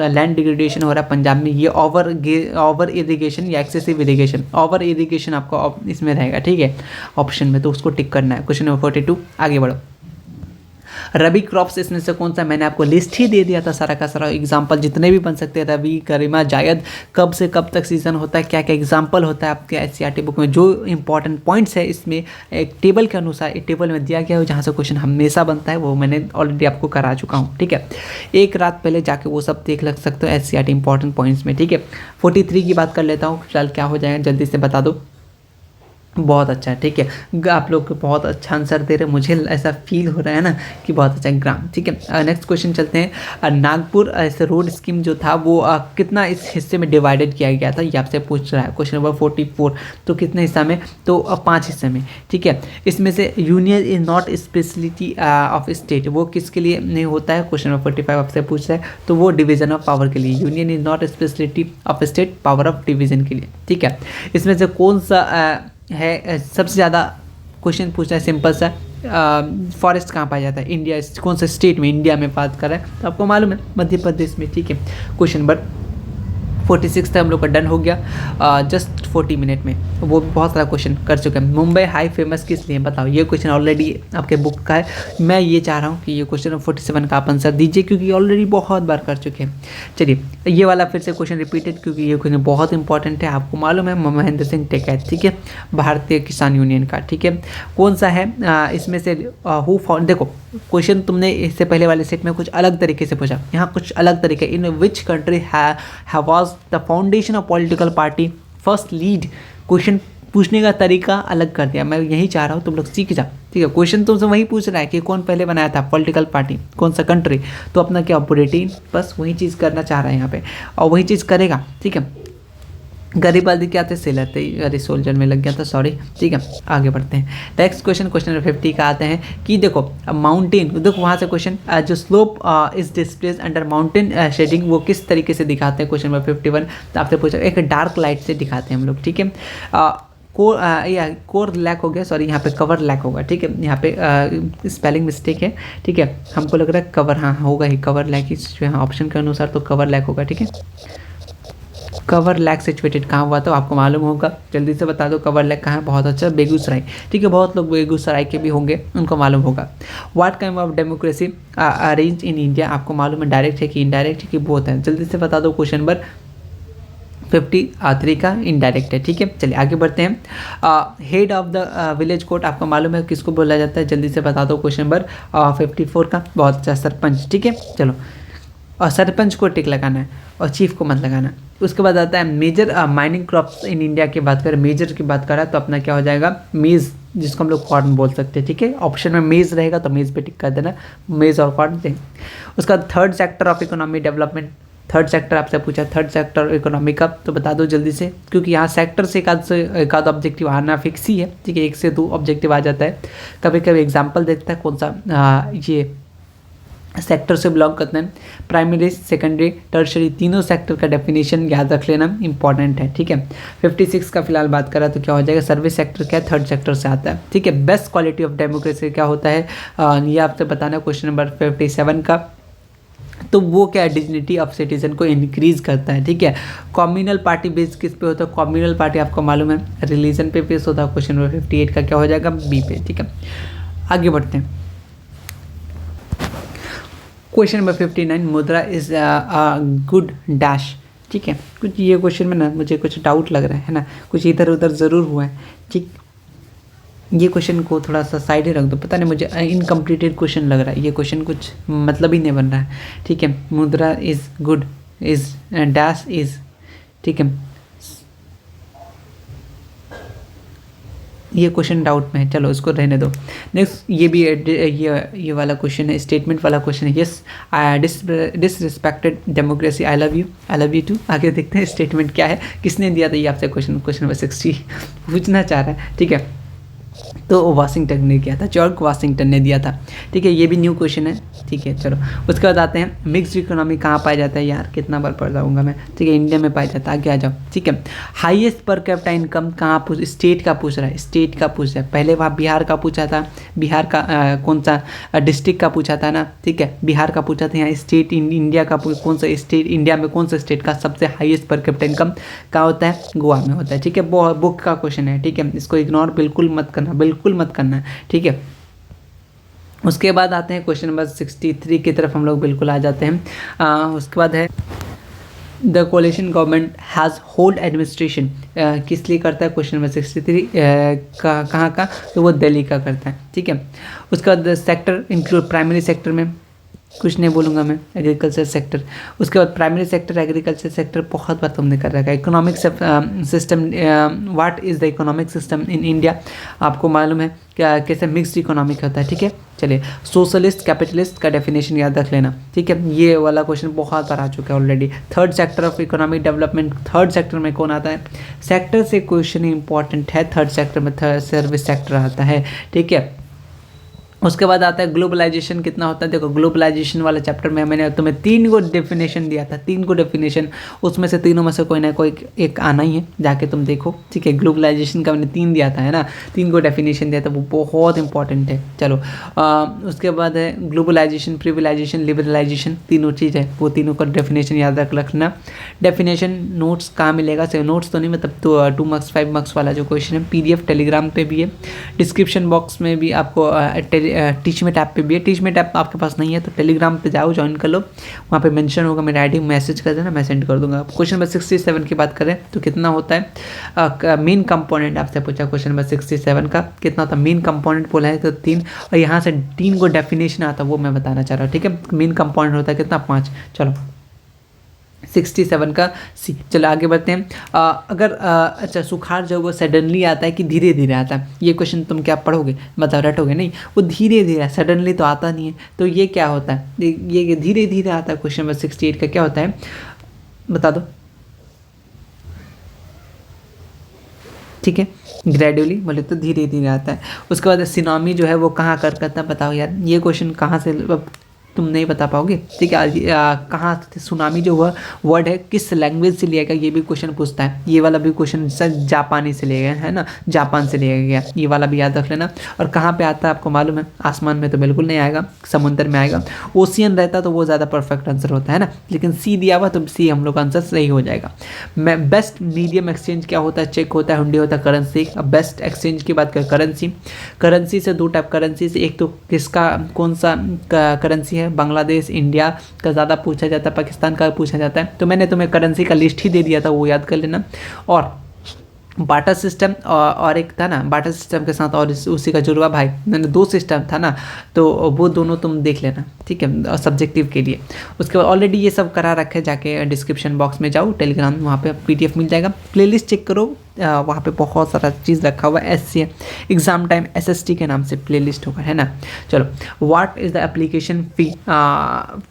लैंड डिग्रेडेशन हो रहा है पंजाब में, ये ओवर इरिगेशन या एक्सेसिव इरिगेशन, ओवर इरिगेशन आपको इसमें रहेगा, ठीक है, ऑप्शन में, तो उसको टिक करना है। क्वेश्चन नंबर 42, आगे बढ़ो। रबी क्रॉप्स इसमें से कौन सा, मैंने आपको लिस्ट ही दे दिया था सारा का सारा एग्जाम्पल जितने भी बन सकते हैं, रबी, गरिमा, जायद, कब से कब तक सीजन होता है, क्या क्या एग्जाम्पल होता है आपके एनसीईआरटी बुक में, जो इंपॉर्टेंट पॉइंट्स है इसमें एक टेबल के अनुसार, एक टेबल में दिया गया है जहाँ से क्वेश्चन हमेशा बनता है, वो मैंने ऑलरेडी आपको करा चुका हूँ। ठीक है, एक रात पहले जाके वो सब देख लग सकते हो एनसीईआरटी इंपॉर्टेंट पॉइंट्स में। ठीक है, 43 की बात कर लेता हूँ, फिलहाल क्या हो जाएगा जल्दी से बता दो। बहुत अच्छा है, ठीक है, आप लोग बहुत अच्छा आंसर दे रहे हैं, मुझे ऐसा फील हो रहा है ना कि बहुत अच्छा ग्राम। ठीक है, नेक्स्ट क्वेश्चन चलते हैं। नागपुर ऐसे रोड स्कीम जो था वो कितना इस हिस्से में डिवाइडेड किया गया था, ये आपसे पूछ रहा है क्वेश्चन नंबर 44। तो कितने हिस्सा में, तो 5 हिस्से में। ठीक है, इसमें से union is not speciality of state, वो किसके लिए नहीं होता है, क्वेश्चन नंबर 45 आपसे पूछ रहा है, तो वो डिवीजन ऑफ पावर के लिए, union is not speciality of state, power of division के लिए। ठीक है, इसमें से कौन सा है सबसे ज़्यादा, क्वेश्चन पूछना है सिंपल सा, फॉरेस्ट कहाँ पाया जाता है, इंडिया कौन सा स्टेट में, इंडिया में बात कर रहा है तो आपको मालूम है मध्य प्रदेश में। ठीक है, क्वेश्चन नंबर 46 तक हम लोग का डन हो गया जस्ट 40 मिनट में, वो भी बहुत सारा क्वेश्चन कर चुके हैं। मुंबई हाई फेमस किस लिए, बताओ, ये क्वेश्चन ऑलरेडी आपके बुक का है, मैं ये चाह रहा हूँ कि ये क्वेश्चन 47 का आप आंसर दीजिए क्योंकि ऑलरेडी बहुत बार कर चुके हैं। चलिए, ये वाला फिर से क्वेश्चन रिपीटेड क्योंकि ये क्वेश्चन बहुत इंपॉर्टेंट है, आपको मालूम है महेंद्र सिंह टेकैत, ठीक है, भारतीय किसान यूनियन का। ठीक है, कौन सा है इसमें से हु फाउंड, देखो क्वेश्चन तुमने इससे पहले वाले सेट में कुछ अलग तरीके से पूछा, यहाँ कुछ अलग तरीके, in which country was the foundation of political party first laid, question पूछने का तरीका अलग कर दिया, मैं यही चाह रहा हूँ तुम लोग सीख जाओ। ठीक है, क्वेश्चन तुमसे वही पूछ रहा है कि कौन पहले बनाया था पॉलिटिकल पार्टी, कौन सा कंट्री, तो अपना क्या बुलेटिन, बस वही चीज़ करना चाह रहा है यहाँ पे और वही चीज़ करेगा। ठीक है, गरीब आदमी क्या थे, सेलर थे, अरे सोल्जर में लग गया था, सॉरी। ठीक है, आगे बढ़ते हैं। नेक्स्ट क्वेश्चन, क्वेश्चन नंबर 50 का आते हैं कि देखो माउंटेन, देखो वहाँ से क्वेश्चन जो slope is displace under mountain shading, वो किस तरीके से दिखाते हैं, क्वेश्चन नंबर 51 तो आपसे पूछा, एक डार्क लाइट से दिखाते हैं हम लोग। ठीक है, कोर लैक हो गया, सॉरी यहाँ पे कवर लैक होगा। ठीक है, यहाँ पे स्पेलिंग मिस्टेक है। ठीक है, हमको लग रहा है कवर, हाँ होगा ही, कवर लैक ही ऑप्शन के अनुसार तो कवर लैक होगा। ठीक है, कवर लैक सिचुएटेड कहाँ हुआ तो आपको मालूम होगा, जल्दी से बता दो कवर लैक कहाँ है, बहुत अच्छा, बेगूसराय। ठीक है, बहुत लोग बेगूसराय के भी होंगे, उनको मालूम होगा। What kind of democracy arrange in India, आपको मालूम है डायरेक्ट है कि इनडायरेक्ट है कि बोथ है, जल्दी से बता दो। क्वेश्चन नंबर 53 का इनडायरेक्ट है। ठीक है, चलिए आगे बढ़ते हैं। Head of the village court आपको मालूम है किसको बोला जाता है, जल्दी से बता दो। क्वेश्चन नंबर 54 का, बहुत अच्छा, सरपंच। ठीक है, चलो, और सरपंच को टिक लगाना है और चीफ को मत लगाना। उसके बाद आता है major mining crops in India की बात करें, मेजर की बात करा तो अपना क्या हो जाएगा, मेज़, जिसको हम लोग कॉर्न बोल सकते हैं। ठीक है, ऑप्शन में मेज़ रहेगा तो मेज़ पे टिक कर देना, मेज़ और कॉर्न दें। उसका third sector of economy development, third sector आपसे पूछा, थर्ड सेक्टर इकोनॉमी का तो बता दो जल्दी से, क्योंकि यहाँ सेक्टर से एक आध ऑब्जेक्टिव आना फिक्स ही है। ठीक है, 1 से 2 ऑब्जेक्टिव आ जाता है, कभी कभी एग्जाम्पल देखता है कौन सा ये सेक्टर से बिलोंग करते हैं। प्राइमरी, सेकेंडरी, टर्शरी, तीनों सेक्टर का डेफिनेशन याद रख लेना, इंपॉर्टेंट है। ठीक है, 56 का फिलहाल बात करा तो क्या हो जाएगा, सर्विस सेक्टर क्या है, थर्ड सेक्टर से आता है। ठीक है, बेस्ट क्वालिटी ऑफ डेमोक्रेसी क्या होता है, ये आपसे बताना। क्वेश्चन नंबर 57 का, तो वो क्या है, डिग्निटी ऑफ सिटीजन को इंक्रीज करता है। ठीक है, कम्युनल पार्टी बेस किस पे होता है, कम्युनल पार्टी आपको मालूम है रिलीजन पे बेस होता है। क्वेश्चन नंबर 58 का क्या हो जाएगा, बी पे। ठीक है, आगे बढ़ते हैं। क्वेश्चन नंबर 59, मुद्रा इज गुड डैश। ठीक है, कुछ ये क्वेश्चन में ना मुझे कुछ डाउट लग रहा है ना, कुछ इधर उधर ज़रूर हुआ है। ठीक, ये क्वेश्चन को थोड़ा सा साइड ही रख दो, पता नहीं मुझे इनकम्प्लीटेड क्वेश्चन लग रहा है, ये क्वेश्चन कुछ मतलब ही नहीं बन रहा है। ठीक है, मुद्रा is good is dash is, ठीक है, ये क्वेश्चन डाउट में है, चलो इसको रहने दो। नेक्स्ट ये भी ये वाला क्वेश्चन है, स्टेटमेंट वाला क्वेश्चन है। Yes, disrespected democracy, I love you too. आगे देखते हैं स्टेटमेंट क्या है, किसने दिया था ये आपसे क्वेश्चन नंबर 60 पूछना चाह रहा है। ठीक है, तो वाशिंगटन ने किया था, जॉर्ज वाशिंगटन ने दिया था। ठीक है, ये भी न्यू क्वेश्चन है। ठीक है, चलो उसके बाद आते हैं, मिक्स्ड इकोनॉमी कहाँ पाया जाता है, यार कितना बार पढ़ जाऊँगा मैं। ठीक है, इंडिया में पाया जाता है, आगे आ जाओ। ठीक है, हाईएस्ट पर कैपिटा इनकम कहाँ पूछ, स्टेट का पूछ रहा है, स्टेट का पूछ रहा है। पहले वहाँ बिहार का पूछा था, बिहार का कौन सा डिस्ट्रिक्ट का पूछा था ना। ठीक है, बिहार का पूछा था, यहाँ स्टेट इंडिया का कौन सा स्टेट, इंडिया में कौन सा स्टेट का सबसे हाईएस्ट पर कैपिटा इनकम कहाँ होता है, गोवा में होता है। ठीक है, बुक का क्वेश्चन है। ठीक है, इसको इग्नोर बिल्कुल मत करना, बिल्कुल मत करना है। ठीक है, उसके बाद आते हैं क्वेश्चन नंबर 63 की तरफ हम लोग बिल्कुल आ जाते हैं। उसके बाद है the coalition government has hold administration, किस लिए करता है, क्वेश्चन नंबर 63 कहाँ का, तो वो दिल्ली का करता है, ठीक है। उसके बाद सेक्टर इंक्लूड प्राइमरी सेक्टर में कुछ नहीं बोलूँगा मैं, एग्रीकल्चर सेक्टर। उसके बाद प्राइमरी सेक्टर, एग्रीकल्चर सेक्टर बहुत बार तुमने कर रखा है। Economic system, what is the economic system in India, आपको मालूम है क्या कैसे मिक्स्ड इकोनॉमिक होता है, ठीक है। चलिए, सोशलिस्ट कैपिटलिस्ट का डेफिनेशन याद रख लेना, ठीक है। ये वाला क्वेश्चन बहुत बार आ चुका है already. Third sector of economic development, third sector में कौन आता है, सेक्टर से क्वेश्चन इंपॉर्टेंट है, थर्ड सेक्टर में सर्विस सेक्टर आता है, ठीक है। उसके बाद आता है ग्लोबलाइजेशन कितना होता है। देखो, ग्लोबलाइजेशन वाले चैप्टर में मैंने तुम्हें 3 को डेफिनेशन दिया था, 3 को डेफिनेशन, उसमें से तीनों में से कोई ना कोई एक आना ही है, जाके तुम देखो, ठीक है। ग्लोबलाइजेशन का मैंने 3 दिया था, है ना, 3 को डेफिनेशन दिया था, वो बहुत इंपॉर्टेंट है। चलो, उसके बाद है ग्लोबलाइजेशन, प्रिविलाइजेशन, लिबरलाइजेशन, तीनों चीज़ है, वो तीनों का डेफिनेशन याद रखना। डेफिनेशन नोट्स कहाँ मिलेगा, से नोट्स तो नहीं, मतलब तो 2 मार्क्स 5 मार्क्स वाला जो क्वेश्चन है, PDF टेलीग्राम पे भी है, डिस्क्रिप्शन बॉक्स में भी आपको टीच में टैप पे भी है। टीच में टैप आपके पास नहीं है तो टेलीग्राम पे जाओ, ज्वाइन कर लो, वहाँ पे मेंशन होगा, मेरा आईडी मैसेज कर देना, मैं सेंड कर दूंगा। क्वेश्चन नंबर 67 की बात करें तो कितना होता है मेन कंपोनेंट, आपसे पूछा क्वेश्चन नंबर 67 का कितना होता है मेन कंपोनेंट, बोला है तो 3, और यहाँ से 3 को डेफिनेशन आता है, वो मैं बताना चाह रहा हूँ, ठीक है। मेन कंपोनेंट होता है कितना, 5। चलो, 67 का सी। चलो आगे बढ़ते हैं। अगर अच्छा, सुखाड़ जो वो सडनली आता है कि धीरे धीरे आता है, ये क्वेश्चन तुम क्या पढ़ोगे, मतलब रटोगे नहीं, वो धीरे धीरे, सडनली तो आता नहीं है, तो ये क्या होता है, ये धीरे धीरे आता है। क्वेश्चन नंबर 68 का क्या होता है, बता दो, ठीक है। ग्रेजुअली बोले तो धीरे धीरे आता है। उसके बाद सिनामी जो है वो कहाँ करता है, बताओ यार, ये क्वेश्चन कहाँ से तुम नहीं बता पाओगे, ठीक है। कहाँ सुनामी जो हुआ वर्ड है किस लैंग्वेज से लिया गया, ये भी क्वेश्चन पूछता है। ये वाला भी क्वेश्चन सर जापानी से लिया गया है ना, जापान से लिया गया, ये वाला भी याद रख लेना। और कहाँ पे आता है आपको मालूम है, आसमान में तो बिल्कुल नहीं आएगा, समुद्र में आएगा। ओशियन रहता तो वो ज़्यादा परफेक्ट आंसर होता है ना, लेकिन सी दिया हुआ तो सी हम लोग का आंसर सही हो जाएगा। बेस्ट मीडियम एक्सचेंज क्या होता है, चेक होता है, हुंडी होता है, करेंसी। अब बेस्ट एक्सचेंज की बात करें, करेंसी से 2 टाइप करेंसी से, एक तो किसका कौन सा करेंसी है, बांग्लादेश इंडिया का ज़्यादा पूछा जाता है, पाकिस्तान का पूछा जाता है, तो मैंने तुम्हें करेंसी का लिस्ट ही दे दिया था, वो याद कर लेना। और बाटा सिस्टम और एक था ना, बाटा सिस्टम के साथ और उसी का जुड़वा भाई, मैंने 2 सिस्टम था ना, तो वो दोनों तुम देख लेना, ठीक है, सब्जेक्टिव के लिए। उसके बाद ऑलरेडी ये सब करा रखे, जाके डिस्क्रिप्शन बॉक्स में जाओ, टेलीग्राम, वहाँ पे PDF मिल जाएगा, प्लेलिस्ट चेक करो, वहाँ पे बहुत सारा चीज़ रखा हुआ है। SC एग्ज़ाम टाइम SST के नाम से प्लेलिस्ट होगा, है ना। चलो, what is the application fee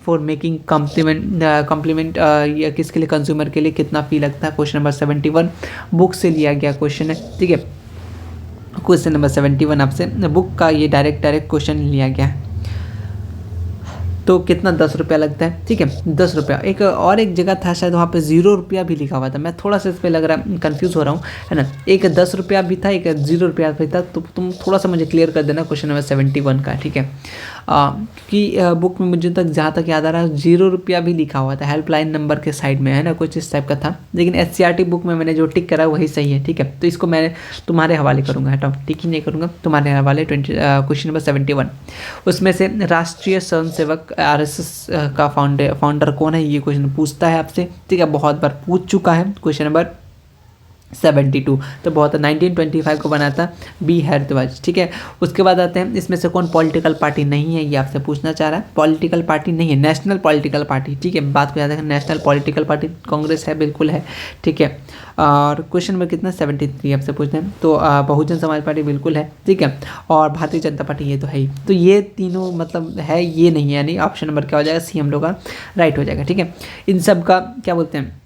for making complement, या किसके लिए, कंज्यूमर के लिए कितना फ़ी लगता है। क्वेश्चन नंबर 71 बुक से लिया गया क्वेश्चन है, ठीक है। क्वेश्चन नंबर 71 आपसे बुक का ये डायरेक्ट क्वेश्चन लिया गया है, तो कितना, 10 रुपया लगता है, ठीक है, 10 रुपया। एक और एक जगह था शायद, वहाँ पे 0 रुपया भी लिखा हुआ था, मैं थोड़ा सा इस पर लग रहा कंफ्यूज हो रहा हूँ, है ना। एक 10 रुपया भी था, एक 0 रुपया भी था, तो तुम थोड़ा सा मुझे क्लियर कर देना क्वेश्चन नंबर 71 का, ठीक है। कि बुक में मुझे तक जहाँ तक याद आ रहा है 0 रुपया भी लिखा हुआ था, हेल्पलाइन नंबर के साइड में, है ना, कुछ इस टाइप का था, लेकिन SCRT बुक में मैंने जो टिक करा वही सही है, ठीक है। तो इसको मैं तुम्हारे हवाले करूँगा, हटाओ, टिक ही नहीं करूँगा, तुम्हारे हवाले। क्वेश्चन नंबर 71 उसमें से राष्ट्रीय स्वयं सेवक RSS का फाउंडर कौन है, ये क्वेश्चन पूछता है आपसे, ठीक है, बहुत बार पूछ चुका है। क्वेश्चन नंबर 72 तो बहुत 1925 को बना था B भारद्वाज, ठीक है। उसके बाद आते हैं, इसमें से कौन पॉलिटिकल पार्टी नहीं है, ये आपसे पूछना चाह रहा है। पॉलिटिकल पार्टी नहीं है, नेशनल पॉलिटिकल पार्टी, ठीक है, बात को याद रखें, नेशनल पॉलिटिकल पार्टी कांग्रेस है, बिल्कुल है, ठीक है। और क्वेश्चन नंबर कितना, 73 आपसे पूछते हैं, तो बहुजन समाज पार्टी बिल्कुल है, ठीक है। और भारतीय जनता पार्टी ये तो है ही, तो ये तीनों मतलब है, ये नहीं है, यानी ऑप्शन नंबर क्या हो जाएगा, C हम लोग का राइट हो जाएगा, ठीक है। इन सब का क्या बोलते हैं,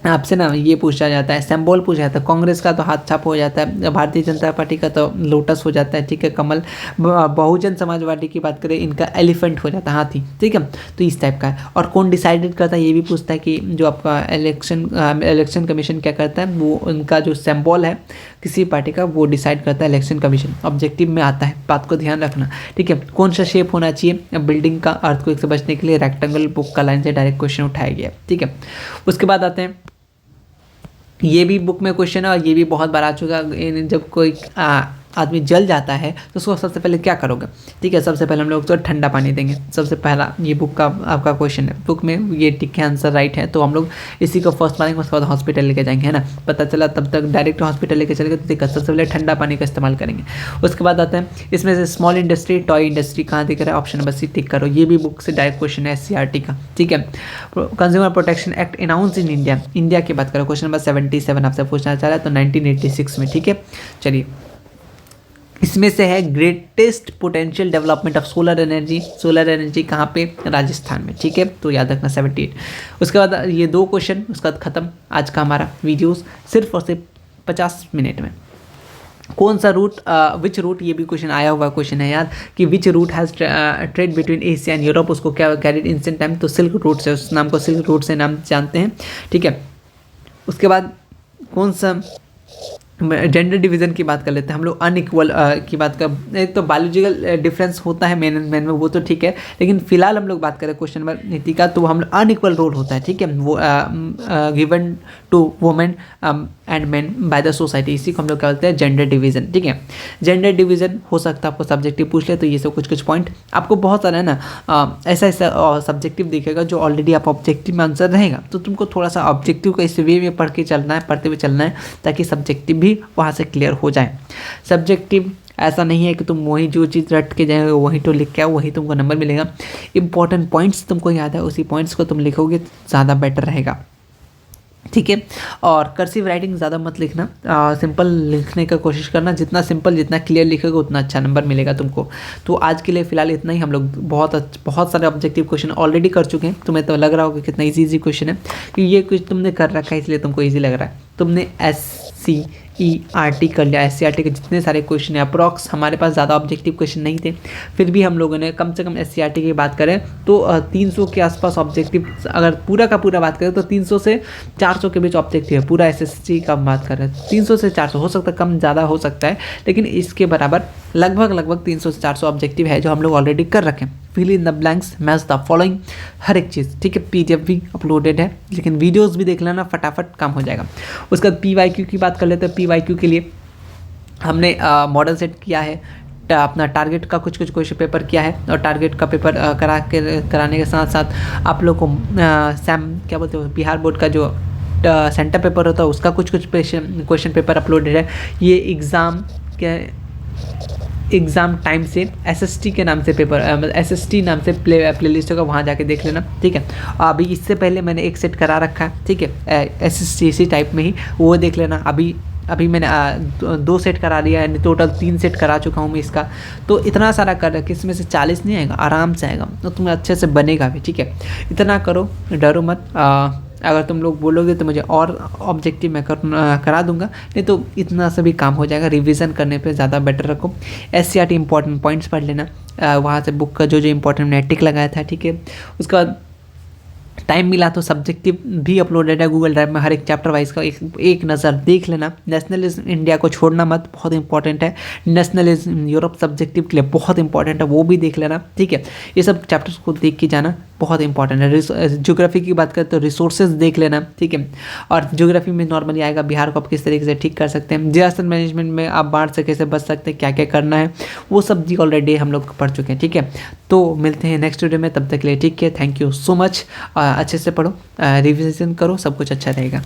आपसे ना ये पूछा जाता है, सिंबल पूछा जाता है, कांग्रेस का तो हाथ छाप हो जाता है, भारतीय जनता पार्टी का तो लोटस हो जाता है, ठीक है, कमल। बहुजन समाज पार्टी की बात करें, इनका एलिफेंट हो जाता है, हाथी, ठीक है। तो इस टाइप का है। और कौन डिसाइडेड करता है, ये भी पूछता है कि जो आपका इलेक्शन कमीशन क्या करता है, वो उनका जो सिंबल है किसी पार्टी का, वो डिसाइड करता है इलेक्शन कमीशन, ऑब्जेक्टिव में आता है, बात को ध्यान रखना, ठीक है। कौन सा शेप होना चाहिए बिल्डिंग का, अर्थक्वेक से बचने के लिए, रेक्टेंगल, बुक का लाइन से डायरेक्ट क्वेश्चन उठाया गया, ठीक है। उसके बाद आते हैं, ये भी बुक में क्वेश्चन है और ये भी बहुत बार आ चुका है, जब कोई आदमी जल जाता है तो उसको सबसे पहले क्या करोगे? ठीक है, सबसे पहले हम लोग तो ठंडा पानी देंगे। सबसे पहला ये बुक का आपका क्वेश्चन है, बुक में ये टिक है आंसर राइट है, तो हम लोग इसी को फर्स्ट मानेंगे, उसके बाद हॉस्पिटल लेके जाएंगे, है ना। पता चला तब तक डायरेक्ट हॉस्पिटल लेके चले गए तो दिक्कत, सबसे पहले ठंडा पानी का इस्तेमाल करेंगे। उसके बाद आते हैं इसमें से स्मॉल इंडस्ट्री, टॉय इंडस्ट्री कहाँ दिख रहा है? ऑप्शन नंबर सी टिक करो। ये भी बुक से डायरेक्ट क्वेश्चन है SCRT का, ठीक है। Consumer protection act announce in India, India की बात करो, क्वेश्चन नंबर 77 आपसे पूछना चाह रहा है तो 1986 में, ठीक है। चलिए, इसमें से है greatest potential development of solar energy, solar energy कहाँ पे? राजस्थान में, ठीक है, तो याद रखना 78। उसके बाद ये 2 क्वेश्चन, उसके बाद खत्म आज का हमारा वीडियोस, सिर्फ और सिर्फ 50 मिनट में। कौन सा रूट, विच रूट, ये भी क्वेश्चन आया हुआ क्वेश्चन है यार, कि which route has trade between Asia and Europe, उसको क्या कैरिड इंसेंट टाइम, तो सिल्क रूट से, उस नाम को सिल्क रूट से नाम जानते हैं, ठीक है। उसके बाद कौन सा, जेंडर डिवीज़न की बात कर लेते हैं हम लोग, अनइक्वल की बात कर, एक तो बायोलॉजिकल डिफरेंस होता है मेन एंड मैन में, वो तो ठीक है, लेकिन फिलहाल हम लोग बात करें क्वेश्चन नंबर नीति का, तो हम लोग अनइक्वल रोल होता है, ठीक है, वो given to women and man by the society, इसी को हम लोग क्या बोलते हैं? जेंडर डिवीज़न, ठीक है। जेंडर डिवीज़न हो सकता है आपको सब्जेक्टिव पूछ ले, तो ये सब कुछ पॉइंट आपको बहुत सारा है ना, ऐसा सब्जेक्टिव दिखेगा जो ऑलरेडी आप ऑब्जेक्टिव में आंसर रहेगा, तो तुमको थोड़ा सा ऑब्जेक्टिव का इस वे में पढ़ के चलना है, पढ़ते हुए चलना है, ताकि सब्जेक्टिव भी वहाँ से क्लियर हो जाए। सब्जेक्टिव ऐसा नहीं है कि तुम वही जो चीज़ रट के जाओगे वही तो लिख के आओ, वही तुमको नंबर मिलेगा। इंपॉर्टेंट पॉइंट्स तुमको याद है, उसी पॉइंट्स को तुम लिखोगे तो ज़्यादा बेटर रहेगा, ठीक है। और कर्सिव राइटिंग ज़्यादा मत लिखना, सिंपल लिखने का कोशिश करना, जितना सिंपल जितना क्लियर लिखोगे उतना अच्छा नंबर मिलेगा तुमको। तो आज के लिए फ़िलहाल इतना ही, हम लोग बहुत सारे ऑब्जेक्टिव क्वेश्चन ऑलरेडी कर चुके हैं। तुम्हें तो लग रहा होगा कितना इजी क्वेश्चन है, कि ये कुछ तुमने कर रखा है इसलिए तुमको ईजी लग रहा है। तुमने SCERT कर लिया, SCERT के जितने सारे क्वेश्चन है अप्रॉक्स, हमारे पास ज़्यादा ऑब्जेक्टिव क्वेश्चन नहीं थे, फिर भी हम लोगों ने कम से कम SCERT की बात करें तो 300 के आसपास ऑब्जेक्टिव, अगर पूरा का पूरा बात करें तो 300 से 400 के बीच ऑब्जेक्टिव है, पूरा SSC का बात कर रहे हैं 300 से 400, हो सकता है कम ज़्यादा हो सकता है, लेकिन इसके बराबर लगभग 300 से 400 ऑब्जेक्टिव है जो हम लोग ऑलरेडी कर रखें। Fill in the blanks, match the following, हर एक चीज़, ठीक है। PDF भी अपलोडेड है, लेकिन वीडियोस भी देख लेना, फटाफट काम हो जाएगा। उसके बाद PYQ की बात कर लेते हैं। PYQ के लिए हमने मॉडल सेट किया है, अपना टारगेट का कुछ क्वेश्चन पेपर किया है, और टारगेट का पेपर कराने के साथ साथ आप लोग को क्या बोलते हो, बिहार बोर्ड का जो सेंटर पेपर होता है उसका कुछ क्वेश्चन पेपर अपलोडेड है। ये एग्ज़ाम टाइम से SST के नाम से पेपर, SST नाम से प्लेलिस्ट होगा, वहाँ जाके देख लेना, ठीक है। अभी इससे पहले मैंने एक सेट करा रखा है, ठीक है, SST इसी टाइप में ही, वो देख लेना। अभी मैंने 2 सेट करा लिया है, टोटल 3 सेट करा चुका हूँ मैं इसका, तो इतना सारा कर रखा, इसमें से 40 नहीं आएगा, आराम से आएगा, तो तुम्हें अच्छे से बनेगा भी, ठीक है। इतना करो, डरो मत। अगर तुम लोग बोलोगे तो मुझे और ऑब्जेक्टिव मैं करा दूंगा, नहीं तो इतना से भी काम हो जाएगा। रिवीजन करने पे ज़्यादा बेटर रखो। SCERT इंपॉर्टेंट पॉइंट्स पढ़ लेना, वहाँ से बुक का जो इंपॉर्टेंट मैंने टिक लगाया था, ठीक है। उसके बाद टाइम मिला तो सब्जेक्टिव भी अपलोडेड है गूगल ड्राइव में, हर एक चैप्टर वाइज का एक नज़र देख लेना। नेशनलिज्म इंडिया को छोड़ना मत, बहुत इंपॉर्टेंट है। नेशनलिज्म यूरोप सब्जेक्टिव के लिए बहुत इंपॉर्टेंट है, वो भी देख लेना, ठीक है। ये सब चैप्टर्स को देख के जाना, बहुत इंपॉर्टेंट है। ज्योग्राफी की बात करें तो रिसोर्सेज देख लेना, ठीक है। और ज्योग्राफी में नॉर्मली आएगा बिहार को आप किस तरीके से ठीक कर सकते हैं, डिजास्टर मैनेजमेंट में आप बाढ़ से कैसे बच सकते हैं, क्या क्या करना है, वो सब जी ऑलरेडी हम लोग पढ़ चुके हैं, ठीक है। तो मिलते हैं नेक्स्ट वीडियो में, तब तक के लिए ठीक है, थैंक यू सो मच। अच्छे से पढ़ो, रिविजन करो, सब कुछ अच्छा रहेगा।